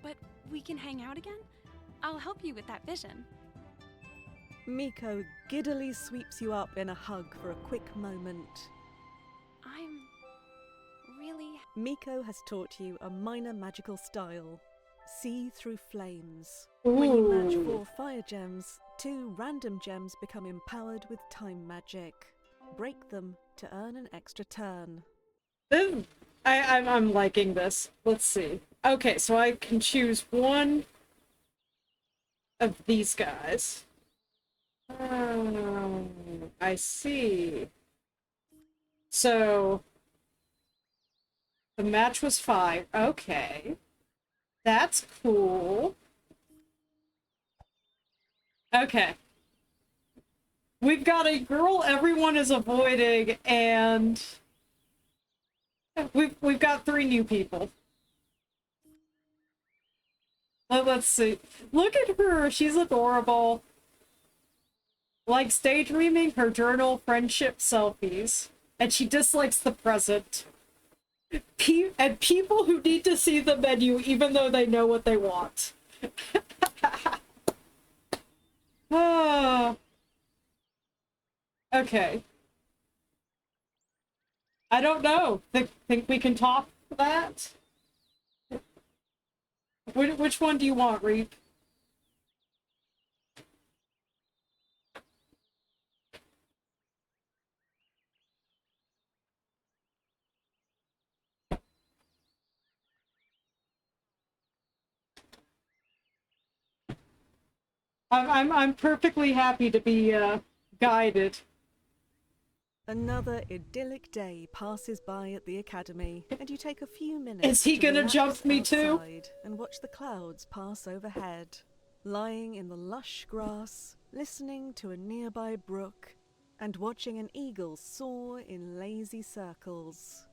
but we can hang out again? I'll help you with that vision. Miko giddily sweeps you up in a hug for a quick moment. I'm really... Miko has taught you a minor magical style. See through flames. When you match 4 fire gems, 2 random gems become empowered with time magic. Break them to earn an extra turn. I'm liking this. Let's see. Okay, so I can choose one of these guys. I see. So the match was 5. Okay. That's cool. Okay. We've got a girl everyone is avoiding, and we've got 3 new people. Let's see. Look at her. She's adorable. Likes daydreaming, her journal, friendship, selfies. And she dislikes the present. And people who need to see the menu even though they know what they want. Okay. I don't know. Think we can top that? Which one do you want, Reap? I'm perfectly happy to be guided. Another idyllic day passes by at the academy, and you take a few minutes. Is he gonna jump me too? And watch the clouds pass overhead. Lying in the lush grass, listening to a nearby brook, and watching an eagle soar in lazy circles.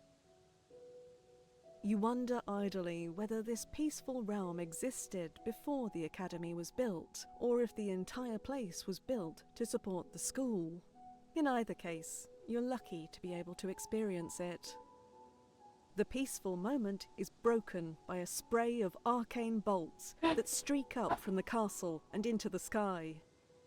You wonder idly whether this peaceful realm existed before the academy was built, or if the entire place was built to support the school. In either case, you're lucky to be able to experience it. The peaceful moment is broken by a spray of arcane bolts that streak up from the castle and into the sky.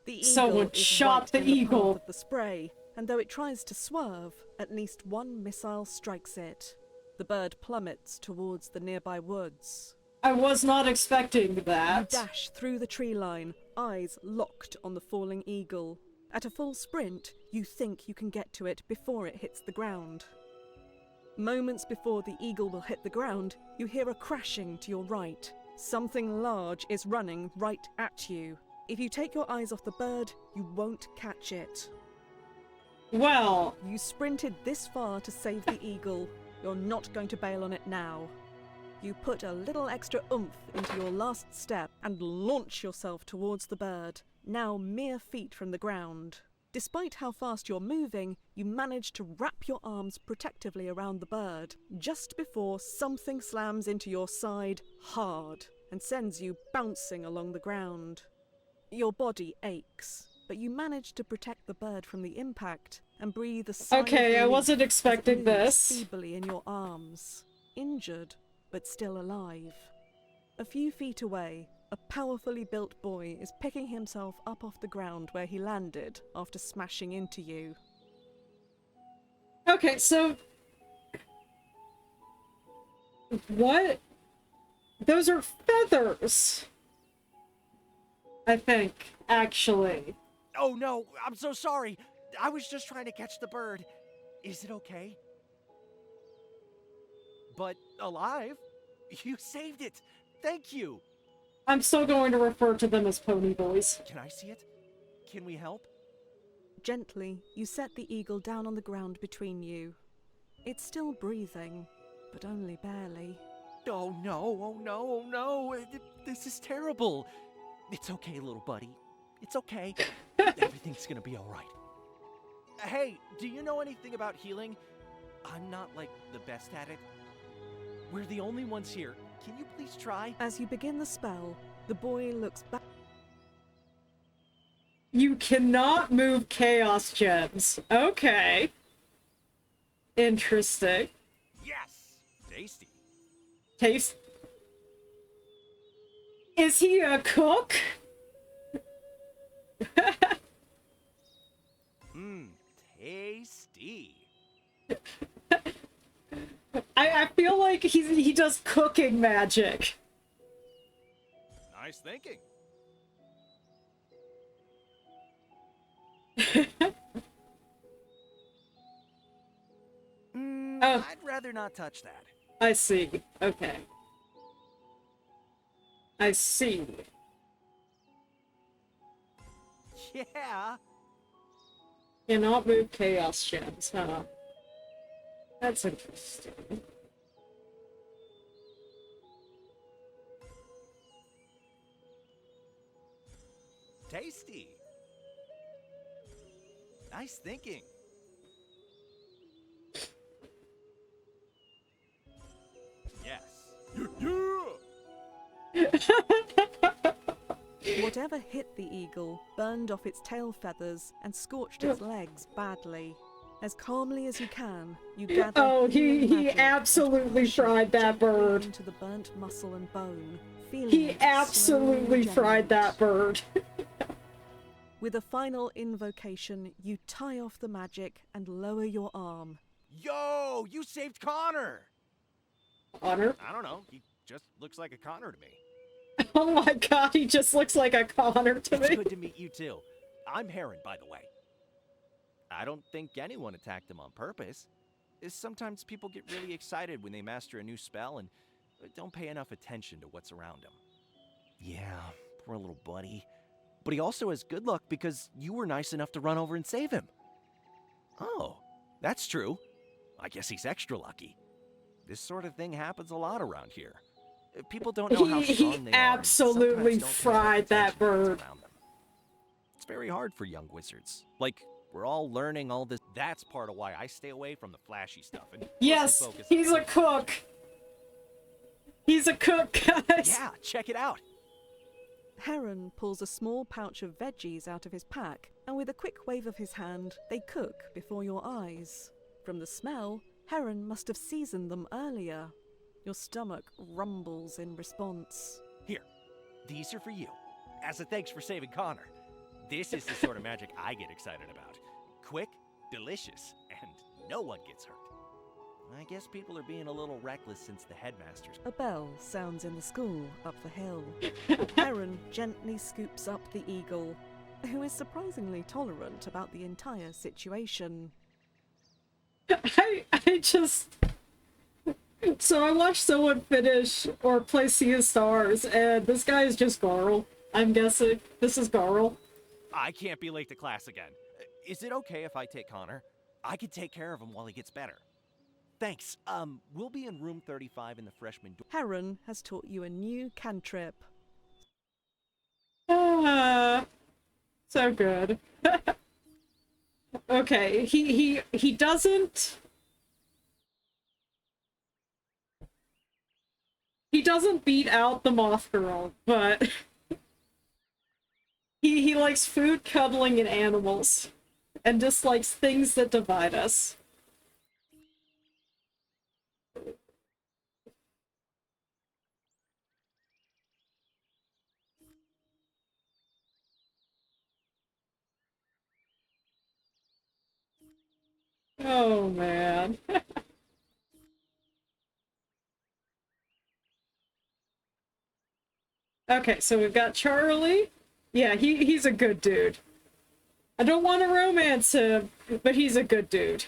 The eagle Someone is shot right the in the eagle. path of the spray, and though it tries to swerve, at least one missile strikes it. The bird plummets towards the nearby woods. I was not expecting that. You dash through the tree line, eyes locked on the falling eagle. At a full sprint, you think you can get to it before it hits the ground. Moments before the eagle will hit the ground, you hear a crashing to your right. Something large is running right at you. If you take your eyes off the bird, you won't catch it. Well, you sprinted this far to save the eagle. You're not going to bail on it now. You put a little extra oomph into your last step and launch yourself towards the bird, now mere feet from the ground. Despite how fast you're moving, you manage to wrap your arms protectively around the bird, just before something slams into your side hard and sends you bouncing along the ground. Your body aches, but you manage to protect the bird from the impact and breathe a sigh of okay, I relief wasn't as it expecting moves this. feebly in your arms, injured but still alive. A few feet away, a powerfully built boy is picking himself up off the ground where he landed after smashing into you. Okay, so... What? Those are feathers! I think, actually. Oh no, I'm so sorry. I was just trying to catch the bird. Is it okay? But alive? You saved it. Thank you. I'm still going to refer to them as pony boys. Can I see it? Can we help? Gently, you set the eagle down on the ground between you. It's still breathing, but only barely. Oh no, oh no, oh no. This is terrible. It's okay, little buddy. It's okay. Everything's gonna be alright. Hey, do you know anything about healing? I'm not, like, the best at it. We're the only ones here. Can you please try? As you begin the spell, the boy looks back. You cannot move chaos gems. Okay. Interesting. Yes! Tasty. Taste. Is he a cook? Mmm, tasty. I feel like he does cooking magic. Nice thinking. Oh. I'd rather not touch that. I see. Okay. I see. Yeah. Cannot move chaos gems, huh? That's interesting. Tasty. Nice thinking. Yes. Whatever hit the eagle burned off its tail feathers and scorched its legs badly. As calmly as you can, you gather. Oh, he magic absolutely and push it fried that gently bird. into the burnt muscle and bone, feeling He it absolutely slowly fried that generate. bird. With a final invocation, you tie off the magic and lower your arm. Yo, you saved Connor! Connor? I don't know. He just looks like a Connor to me. Oh my god, he just looks like a Connor to It's me. good to meet you too. I'm Heron, by the way. I don't think anyone attacked him on purpose. Sometimes people get really excited when they master a new spell and don't pay enough attention to what's around them. Yeah, poor little buddy. But he also has good luck because you were nice enough to run over and save him. Oh, that's true. I guess he's extra lucky. This sort of thing happens a lot around here. People don't know how strong they are. He absolutely and sometimes don't pay enough fried that attention to what's bird. around them. It's very hard for young wizards. Like, we're all learning all this. That's part of why I stay away from the flashy stuff. And mostly Yes, focus he's on a cook. He's a cook, guys. Yeah, check it out. Heron pulls a small pouch of veggies out of his pack, and with a quick wave of his hand, they cook before your eyes. From the smell, Heron must have seasoned them earlier. Your stomach rumbles in response. Here, these are for you. As a thanks for saving Connor. This is the sort of magic I get excited about. Quick, delicious, and no one gets hurt. I guess people are being a little reckless since the headmaster's. A bell sounds in the school up the hill. Heron gently scoops up the eagle, who is surprisingly tolerant about the entire situation. I just... So I watched someone finish or play Sea of Stars, and this guy is just Garl. I'm guessing. This is Garl. I can't be late to class again. Is it okay if I take Connor? I can take care of him while he gets better. Thanks. We'll be in room 35 in the freshman dorm. Heron has taught you a new cantrip. So good. Okay, he doesn't... He doesn't beat out the moth girl, but... He likes food, cuddling, and animals. And dislikes things that divide us. Oh, man. Okay, so we've got Charlie. Yeah, he's a good dude. I don't want to romance him, but he's a good dude.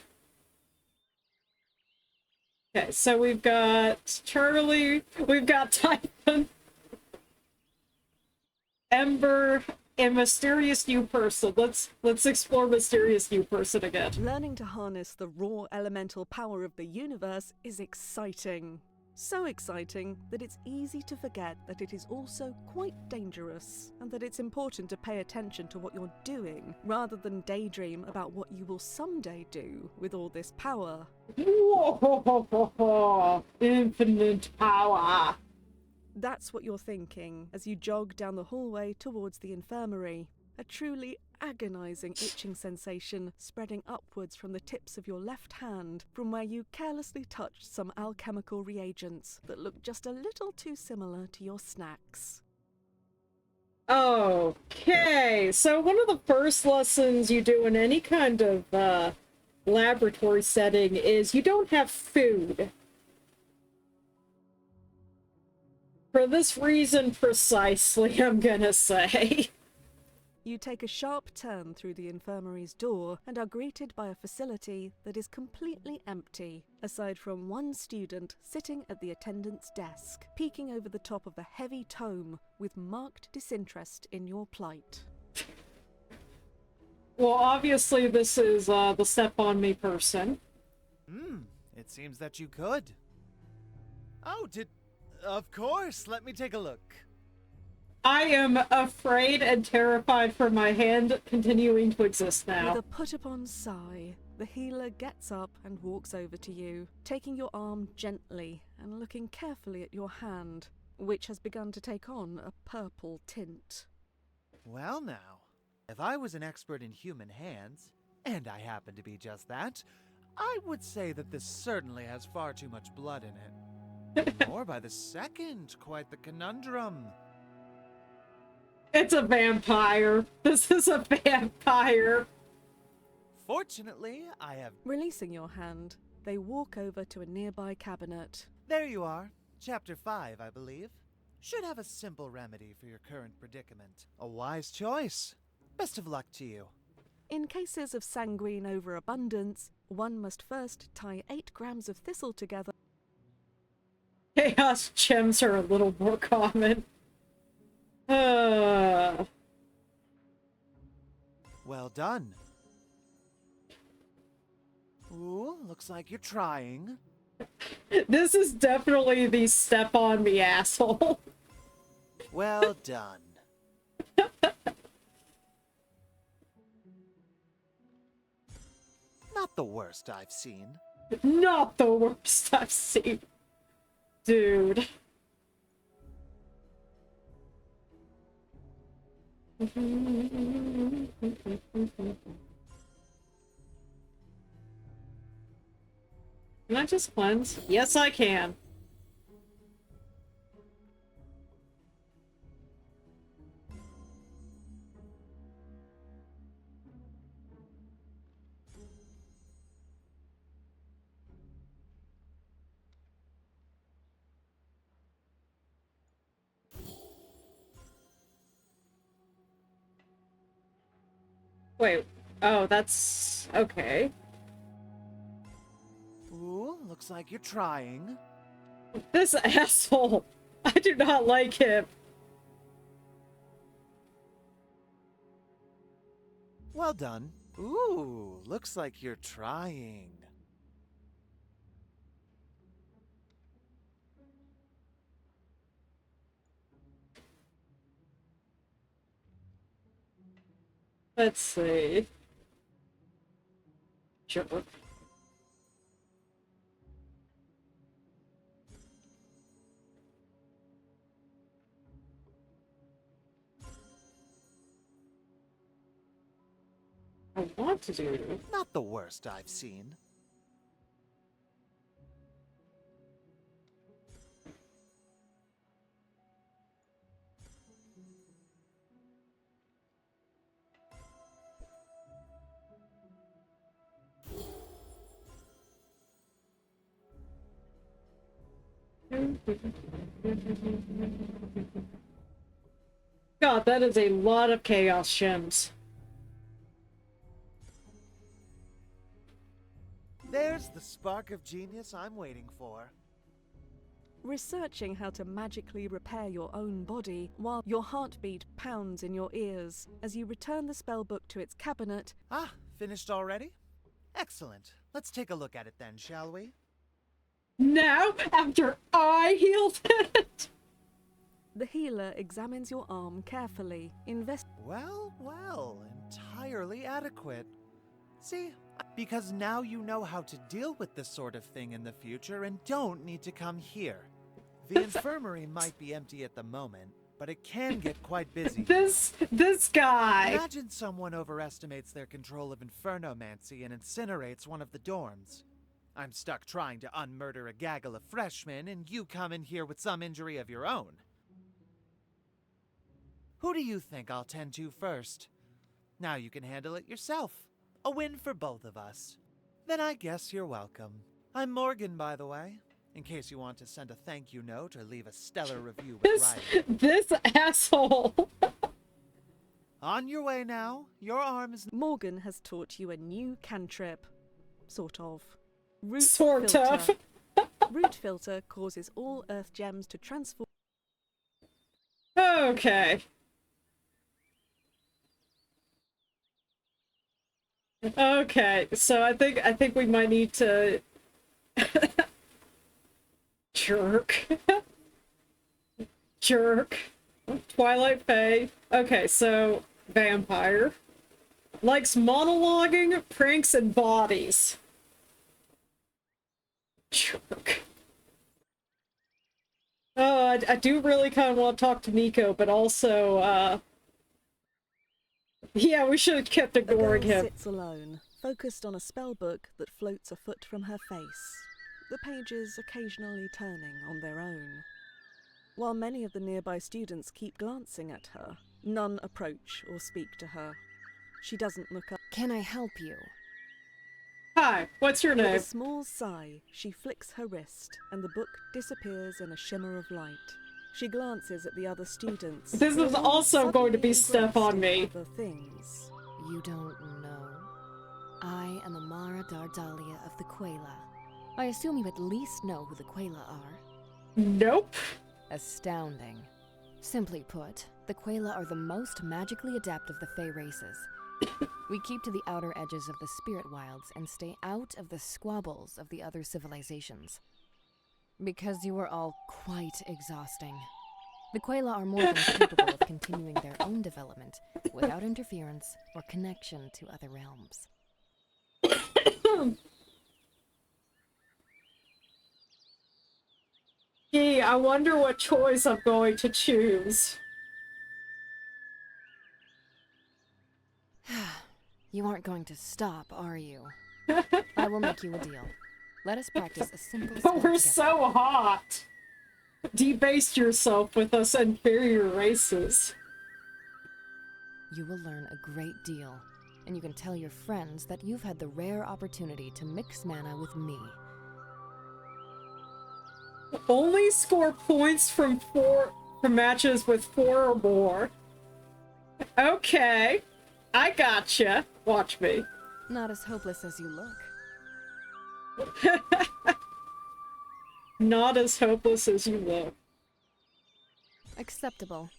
Okay, so we've got Charlie, we've got Typhon, Ember, and Mysterious New Person. Let's explore Mysterious New Person again. Learning to harness the raw elemental power of the universe is exciting. So exciting that it's easy to forget that it is also quite dangerous, and that it's important to pay attention to what you're doing, rather than daydream about what you will someday do with all this power. Whoa, infinite power. That's what you're thinking as you jog down the hallway towards the infirmary. A truly agonizing itching sensation spreading upwards from the tips of your left hand from where you carelessly touched some alchemical reagents that look just a little too similar to your snacks. Okay, so one of the first lessons you do in any kind of laboratory setting is you don't have food. For this reason precisely, I'm gonna say. You take a sharp turn through the infirmary's door and are greeted by a facility that is completely empty, aside from one student sitting at the attendant's desk, peeking over the top of a heavy tome with marked disinterest in your plight. Well, obviously this is the step on me person. It seems that you could. Oh, of course, let me take a look. I am afraid and terrified for my hand continuing to exist now. With a put-upon sigh, the healer gets up and walks over to you, taking your arm gently and looking carefully at your hand, which has begun to take on a purple tint. Well now, if I was an expert in human hands, and I happen to be just that, I would say that this certainly has far too much blood in it. More by the second, quite the conundrum. It's a vampire. This is a vampire. Fortunately, I have... Releasing your hand, they walk over to a nearby cabinet. There you are. Chapter 5, I believe. Should have a simple remedy for your current predicament. A wise choice. Best of luck to you. In cases of sanguine overabundance, one must first tie 8 grams of thistle together. Chaos gems are a little more common. Well done. Ooh, looks like you're trying. This is definitely the step on me asshole. Well done. Not the worst I've seen. Not the worst I've seen. Dude. Can I just cleanse? Yes, I can. Wait. Oh, that's... okay. Ooh, looks like you're trying. This asshole. I do not like him. Well done. Ooh, looks like you're trying. Let's see. Sure. I want to do. Not the worst I've seen. God, that is a lot of chaos gems. There's the spark of genius I'm waiting for. Researching how to magically repair your own body while your heartbeat pounds in your ears as you return the spellbook to its cabinet. Ah, finished already? Excellent. Let's take a look at it then, shall we? Now, after I healed it? The healer examines your arm carefully, Well, entirely adequate. See, because now you know how to deal with this sort of thing in the future and don't need to come here. The infirmary might be empty at the moment, but it can get quite busy. This guy. Imagine someone overestimates their control of infernomancy and incinerates one of the dorms. I'm stuck trying to unmurder a gaggle of freshmen, and you come in here with some injury of your own. Who do you think I'll tend to first? Now you can handle it yourself. A win for both of us. Then I guess you're welcome. I'm Morgan, by the way, in case you want to send a thank you note or leave a stellar review with writing. This asshole. On your way now. Your arm is... Morgan has taught you a new cantrip. Sort of. Root Sort filter. of. Root filter causes all earth gems to transform. Okay. Okay, so I think we might need to jerk. Jerk. Twilight Fae. Okay, so vampire. Likes monologuing, pranks, and bodies. Jerk. Oh, I do really kind of want to talk to Nico, but also, yeah, we should have kept ignoring The girl him. sits alone, focused on a spell book that floats a foot from her face, the pages occasionally turning on their own. While many of the nearby students keep glancing at her, none approach or speak to her. She doesn't look up. Can I help you? Hi, what's your With name? a small sigh, she flicks her wrist, and the book disappears in a shimmer of light. She glances at the other students. This is all also going to be suddenly step on engrossed in me. Other things. You don't know. I am Amara Dardalia of the Quela. I assume you at least know who the Quela are. Nope. Astounding. Simply put, the Quela are the most magically adept of the Fey races. We keep to the outer edges of the spirit wilds and stay out of the squabbles of the other civilizations. Because you are all quite exhausting. The Quela are more than capable of continuing their own development without interference or connection to other realms. Gee, I wonder what choice I'm going to choose. You aren't going to stop, are you? I will make you a deal. Let us practice a simple spell But we're together. so hot. Debase yourself with us inferior races. You will learn a great deal, and you can tell your friends that you've had the rare opportunity to mix mana with me. Only score points from matches with 4 or more. Okay. I gotcha. Watch me. Not as hopeless as you look. Not as hopeless as you look. Acceptable.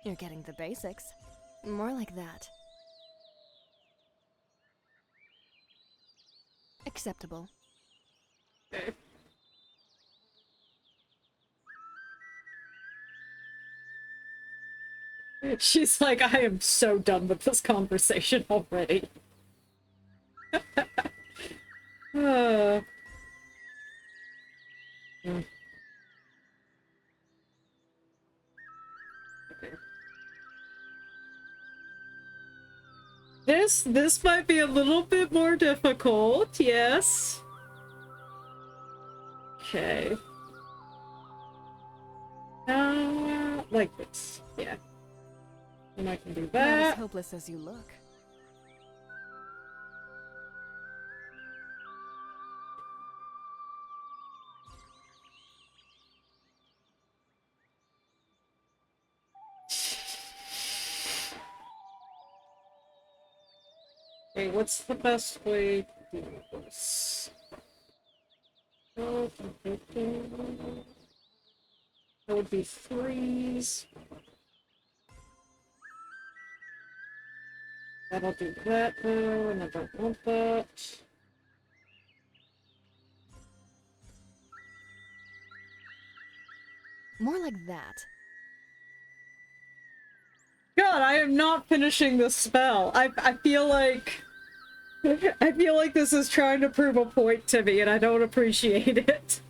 You're getting the basics. More like that. Acceptable. Okay. She's like, I am so done with this conversation already. Hmm. This might be a little bit more difficult, yes. Okay. Like this, yeah. And I can do Not that. as hopeless as you look. Okay, what's the best way to do this? That would be 3s. That'll do that though, and I don't want that. More like that. God, I am not finishing this spell. I feel like this is trying to prove a point to me, and I don't appreciate it.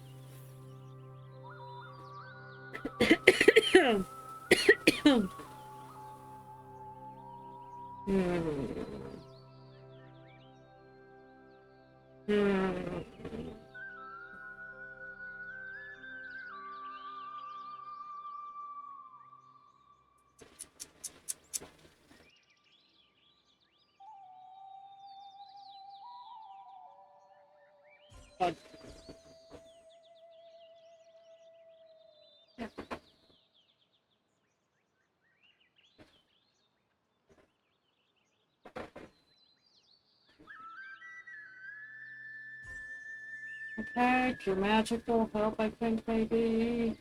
Okay, pure magical help, I think, maybe.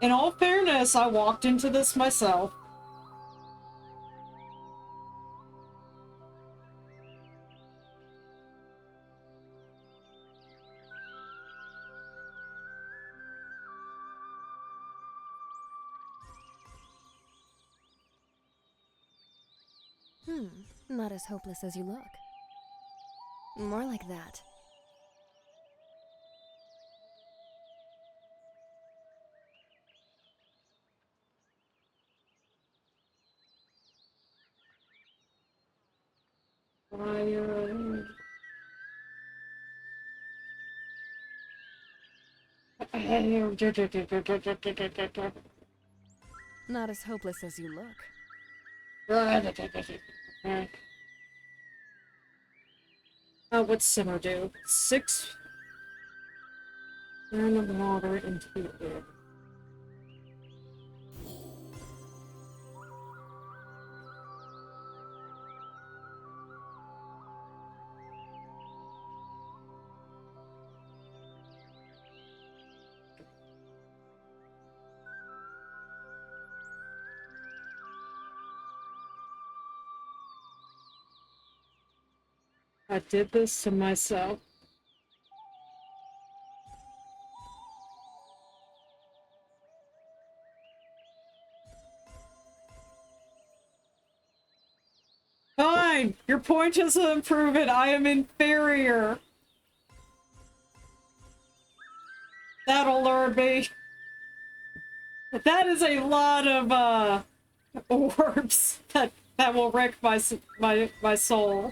In all fairness, I walked into this myself. Not as hopeless as you look. More like that. Not as hopeless as you look. What's Simmer do? 6 turn of water into the air. I did this to myself. Fine! Your point doesn't improve it. I am inferior. That'll learn me. That is a lot of, orbs that will wreck my soul.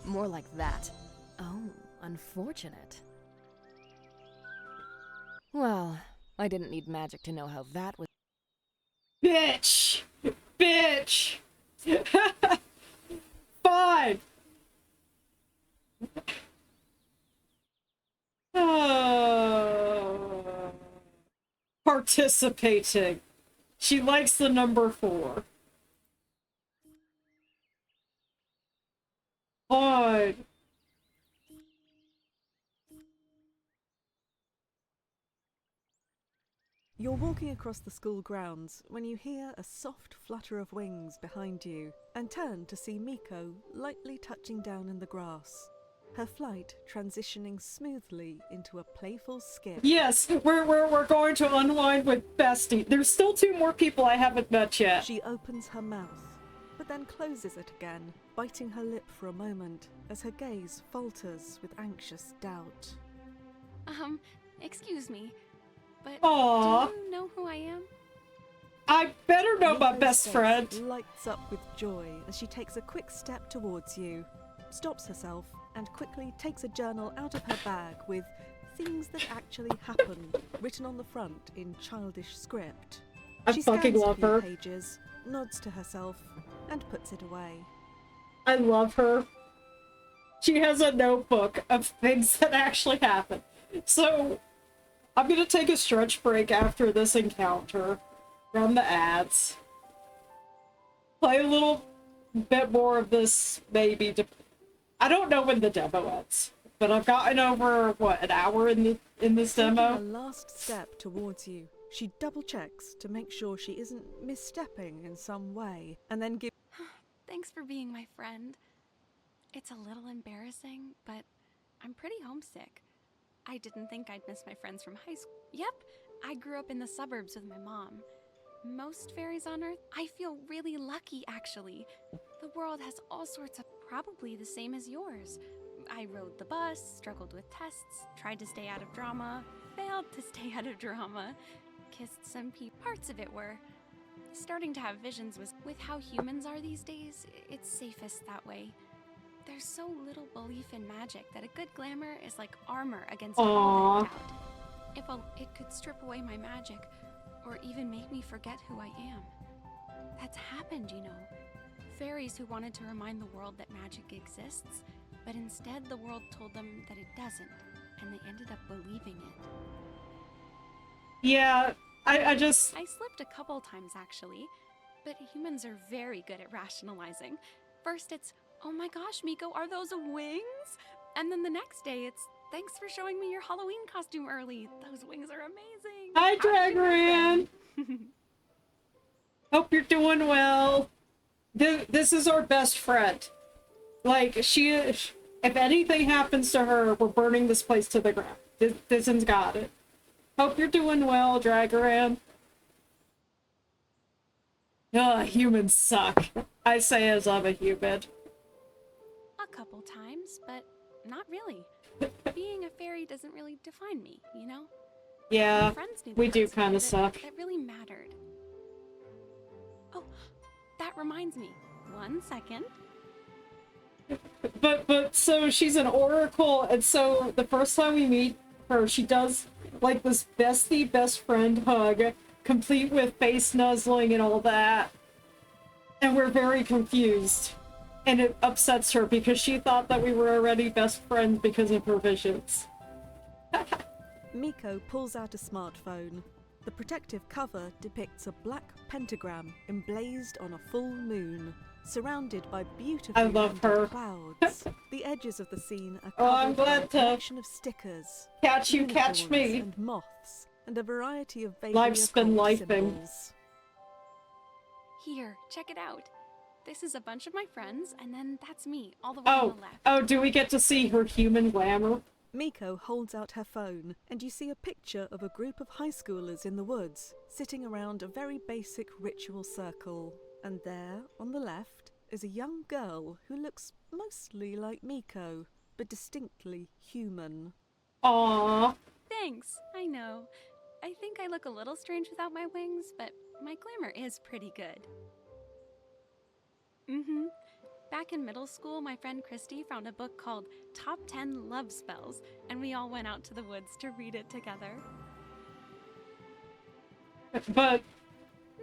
More like that. Oh, unfortunate. Well, I didn't need magic to know how that was. Bitch! Bitch! Fine! Participating. She likes the number 4. Fine. You're walking across the school grounds when you hear a soft flutter of wings behind you and turn to see Miko lightly touching down in the grass, her flight transitioning smoothly into a playful skip. Yes, we're going to unwind with Bestie. There's still 2 more people I haven't met yet. She opens her mouth, but then closes it again, biting her lip for a moment as her gaze falters with anxious doubt. Excuse me, but Aww. do you know who I am? I better know my Miko's best face friend. lights up with joy as she takes a quick step towards you, stops herself, and quickly takes a journal out of her bag with things that actually happened written on the front in childish script. I She fucking scans a love few her. pages, nods to herself, and puts it away. I love her. She has a notebook of things that actually happened. So, I'm gonna take a stretch break after this encounter. Run the ads. play a little bit more of this, maybe. I don't know when the demo ends, but I've gotten over, what, an hour in this Taking demo? a last step towards you, she double checks to make sure she isn't misstepping in some way, and then gives. Thanks for being my friend. It's a little embarrassing, but I'm pretty homesick. I didn't think I'd miss my friends from high school. Yep, I grew up in the suburbs with my mom. Most fairies on Earth, I feel really lucky, actually. The world has all sorts of, probably the same as yours. I rode the bus, struggled with tests, tried to stay out of drama, failed to stay out of drama, kissed some people. Parts of it were. Starting to have visions was, with how humans are these days, it's safest that way. There's so little belief in magic that a good glamour is like armor against all that doubt. If it could strip away my magic, or even make me forget who I am. That's happened, you know. Fairies who wanted to remind the world that magic exists, but instead the world told them that it doesn't, and they ended up believing it. Yeah, I slipped a couple times, actually, but humans are very good at rationalizing. First it's, oh my gosh, Miko, are those wings? And then the next day it's, thanks for showing me your Halloween costume early. Those wings are amazing. Hi, Dragaran. Hope you're doing well. This is our best friend. Like, if anything happens to her, we're burning this place to the ground. Disney's got it. Hope you're doing well, Dragaran. Ugh, humans suck. I say as I'm a human. A couple times, but not really. Being a fairy doesn't really define me, you know? Yeah, My friends knew we do parts of kind me of suck. that really mattered. Oh, that reminds me. 1 second. But so she's an oracle, and so the first time we meet her, she does like this bestie best friend hug, complete with face nuzzling and all that. And we're very confused. And it upsets her because she thought that we were already best friends because of her visions. Miko pulls out a smartphone. The protective cover depicts a black pentagram emblazed on a full moon, surrounded by beautifully I love rendered her. clouds. The edges of the scene are Oh, I'm covered by a glad to collection of stickers, catch you, catch unicorns me. and moths, and a variety of vaguely Life's been occult lifing. symbols. Here, check it out. This is a bunch of my friends, and then that's me, all the way on the left. Oh, do we get to see her human glamour? Miko holds out her phone, and you see a picture of a group of high schoolers in the woods, sitting around a very basic ritual circle. And there, on the left, is a young girl who looks mostly like Miko, but distinctly human. Aww. Thanks, I know. I think I look a little strange without my wings, but my glamour is pretty good. Back in middle school, my friend Christy found a book called Top 10 Love Spells, and we all went out to the woods to read it together. But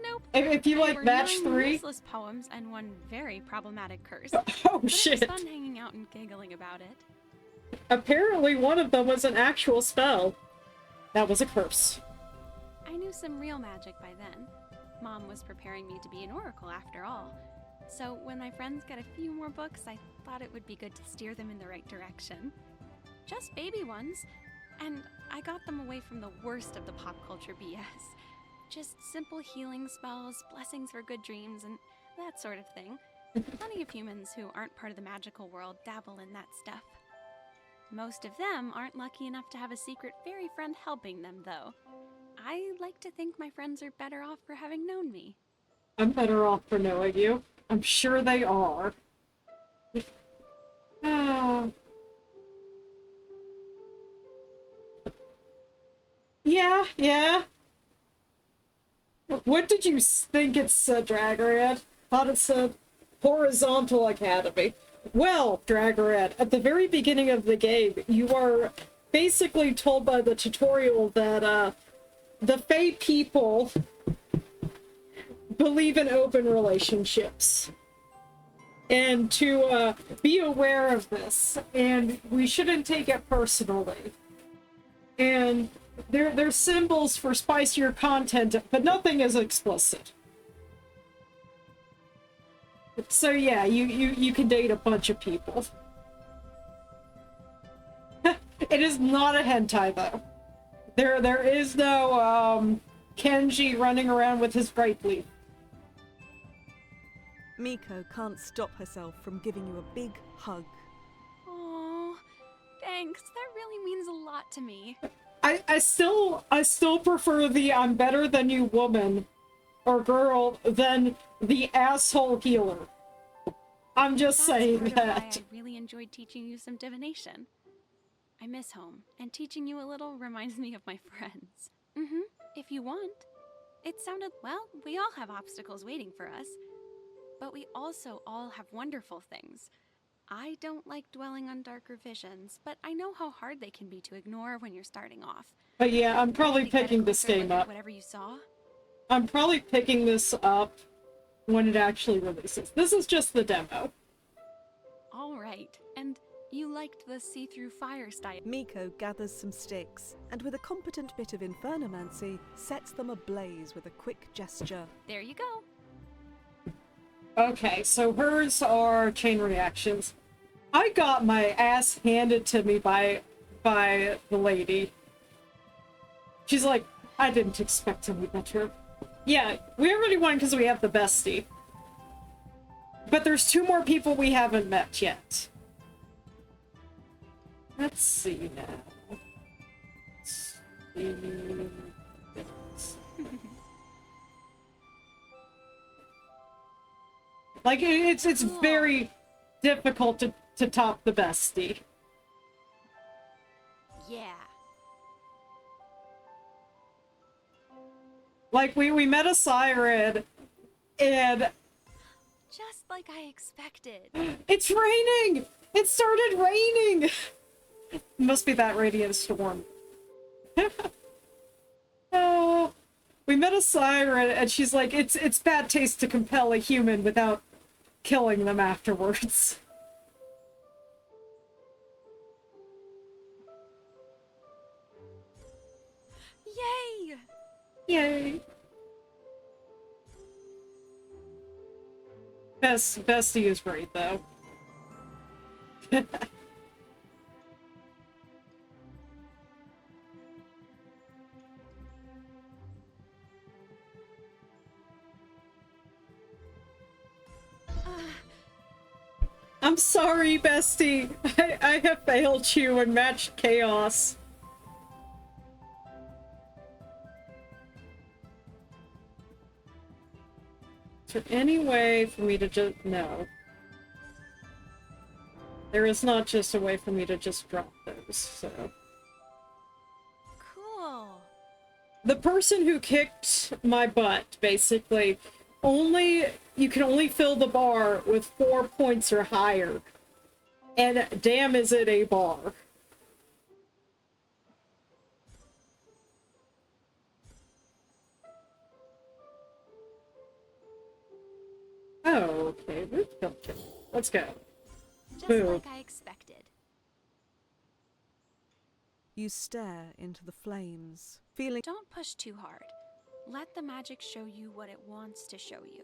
Nope. if you There like were match 9 3, useless poems and one very problematic curse. oh But shit. it was fun hanging out and giggling about it. Apparently one of them was an actual spell. That was a curse. I knew some real magic by then. Mom was preparing me to be an oracle after all. So when my friends got a few more books, I thought it would be good to steer them in the right direction. Just baby ones. And I got them away from the worst of the pop culture BS. Just simple healing spells, blessings for good dreams, and that sort of thing. Plenty of humans who aren't part of the magical world dabble in that stuff. Most of them aren't lucky enough to have a secret fairy friend helping them, though. I like to think my friends are better off for having known me. I'm better off for knowing you. I'm sure they are. Yeah. What did you think it said, Dragaran? Thought it said Horizontal Academy. Well, Dragaran, at the very beginning of the game, you are basically told by the tutorial that, the Fae people believe in open relationships. And to be aware of this, and we shouldn't take it personally. And there's symbols for spicier content, but nothing is explicit. So yeah, you can date a bunch of people. It is not a hentai though. There is no Kenji running around with his grape leaf. Miko can't stop herself from giving you a big hug. Oh, thanks. That really means a lot to me. I still prefer the I'm better than you woman or girl than the asshole healer. I'm just saying That's that. part of why I really enjoyed teaching you some divination. I miss home, and teaching you a little reminds me of my friends. If you want. It sounded, well, we all have obstacles waiting for us. But we also all have wonderful things. I don't like dwelling on darker visions, but I know how hard they can be to ignore when you're starting off. But yeah, I'm probably Ready to get a picking this closer game look at up. whatever you saw? I'm probably picking this up when it actually releases. This is just the demo. All right, and you liked the see-through fire style. Miko gathers some sticks, and with a competent bit of infernomancy, sets them ablaze with a quick gesture. There you go. Okay, so hers are chain reactions. I got my ass handed to me by the lady. She's like, I didn't expect any better. Yeah, we already won because we have the bestie. But there's 2 more people we haven't met yet. Let's see now. Let's see. Like, it's very difficult to top the bestie. Yeah. Like, we met a siren, and Just like I expected. it's raining! It started raining! Must be that radiant storm. Oh, we met a siren, and she's like, it's bad taste to compel a human without killing them afterwards. Yay! Yay! Bestie is great, though. I'm sorry, bestie. I have failed you and matched chaos. Is there any way for me to just... No. There is not just a way for me to just drop those, so... Cool. The person who kicked my butt, basically, you can only fill the bar with 4 points or higher. And damn is it a bar. Oh, okay, root filter. Let's go. Just Boo. like I expected. You stare into the flames, feeling... Don't push too hard. Let the magic show you what it wants to show you.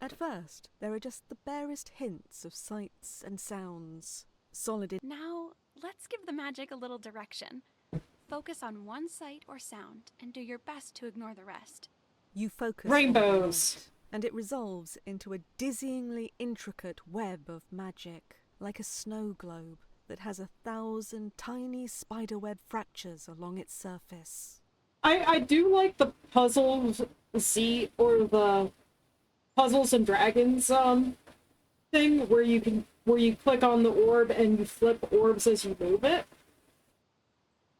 At first, there are just the barest hints of sights and sounds. Solid... Now, let's give the magic a little direction. Focus on one sight or sound, and do your best to ignore the rest. You focus Rainbows. on the light, and it resolves into a dizzyingly intricate web of magic, like a snow globe that has 1,000 tiny spiderweb fractures along its surface. I do like the puzzles or the Puzzles and Dragons thing where you click on the orb and you flip orbs as you move it.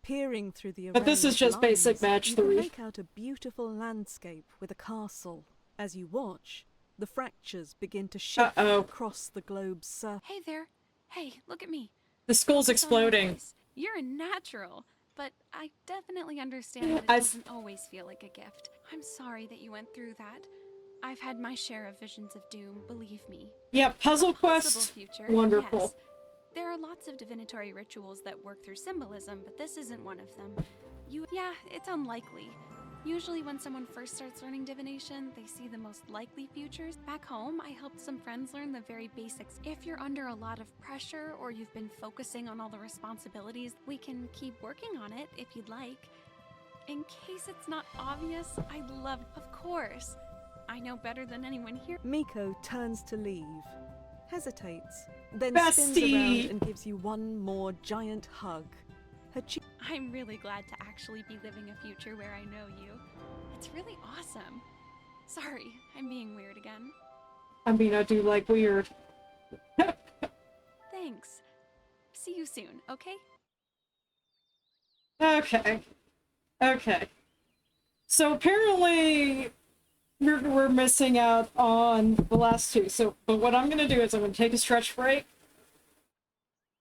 Peering through the But this array is of just basic lines, match you can 3. make out a beautiful landscape with a castle. As you watch, the fractures begin to shift Uh-oh. across the globe's surface. Hey there. Hey, look at me. The skull's Focus on my exploding. voice. You're a natural, but I definitely understand that it I've- doesn't always feel like a gift. I'm sorry that you went through that. I've had my share of visions of doom, believe me. Yeah, Puzzle Possible Quest, future, wonderful. yes. There are lots of divinatory rituals that work through symbolism, but this isn't one of them. Yeah, it's unlikely. Usually when someone first starts learning divination, they see the most likely futures. Back home, I helped some friends learn the very basics. If you're under a lot of pressure or you've been focusing on all the responsibilities, we can keep working on it if you'd like. In case it's not obvious, I'd love, of course. I know better than anyone here. Miko turns to leave, hesitates, then spins Bestie! around and gives you one more giant hug. Her cheek. I'm really glad to actually be living a future where I know you. It's really awesome. Sorry, I'm being weird again. I mean, I do like weird. Thanks. See you soon, okay? Okay. Okay. So apparently we're missing out on the last two. So, but what I'm gonna do is I'm gonna take a stretch break.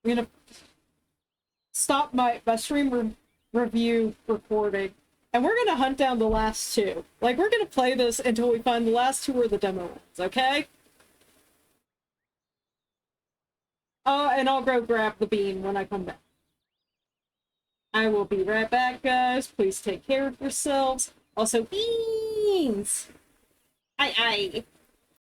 I'm gonna stop my stream review recording, and we're gonna hunt down the last two. Like, we're gonna play this until we find the last two or the demo ones, okay? And I'll go grab the bean when I come back. I will be right back, guys. Please take care of yourselves. Also, beans! Aye, aye.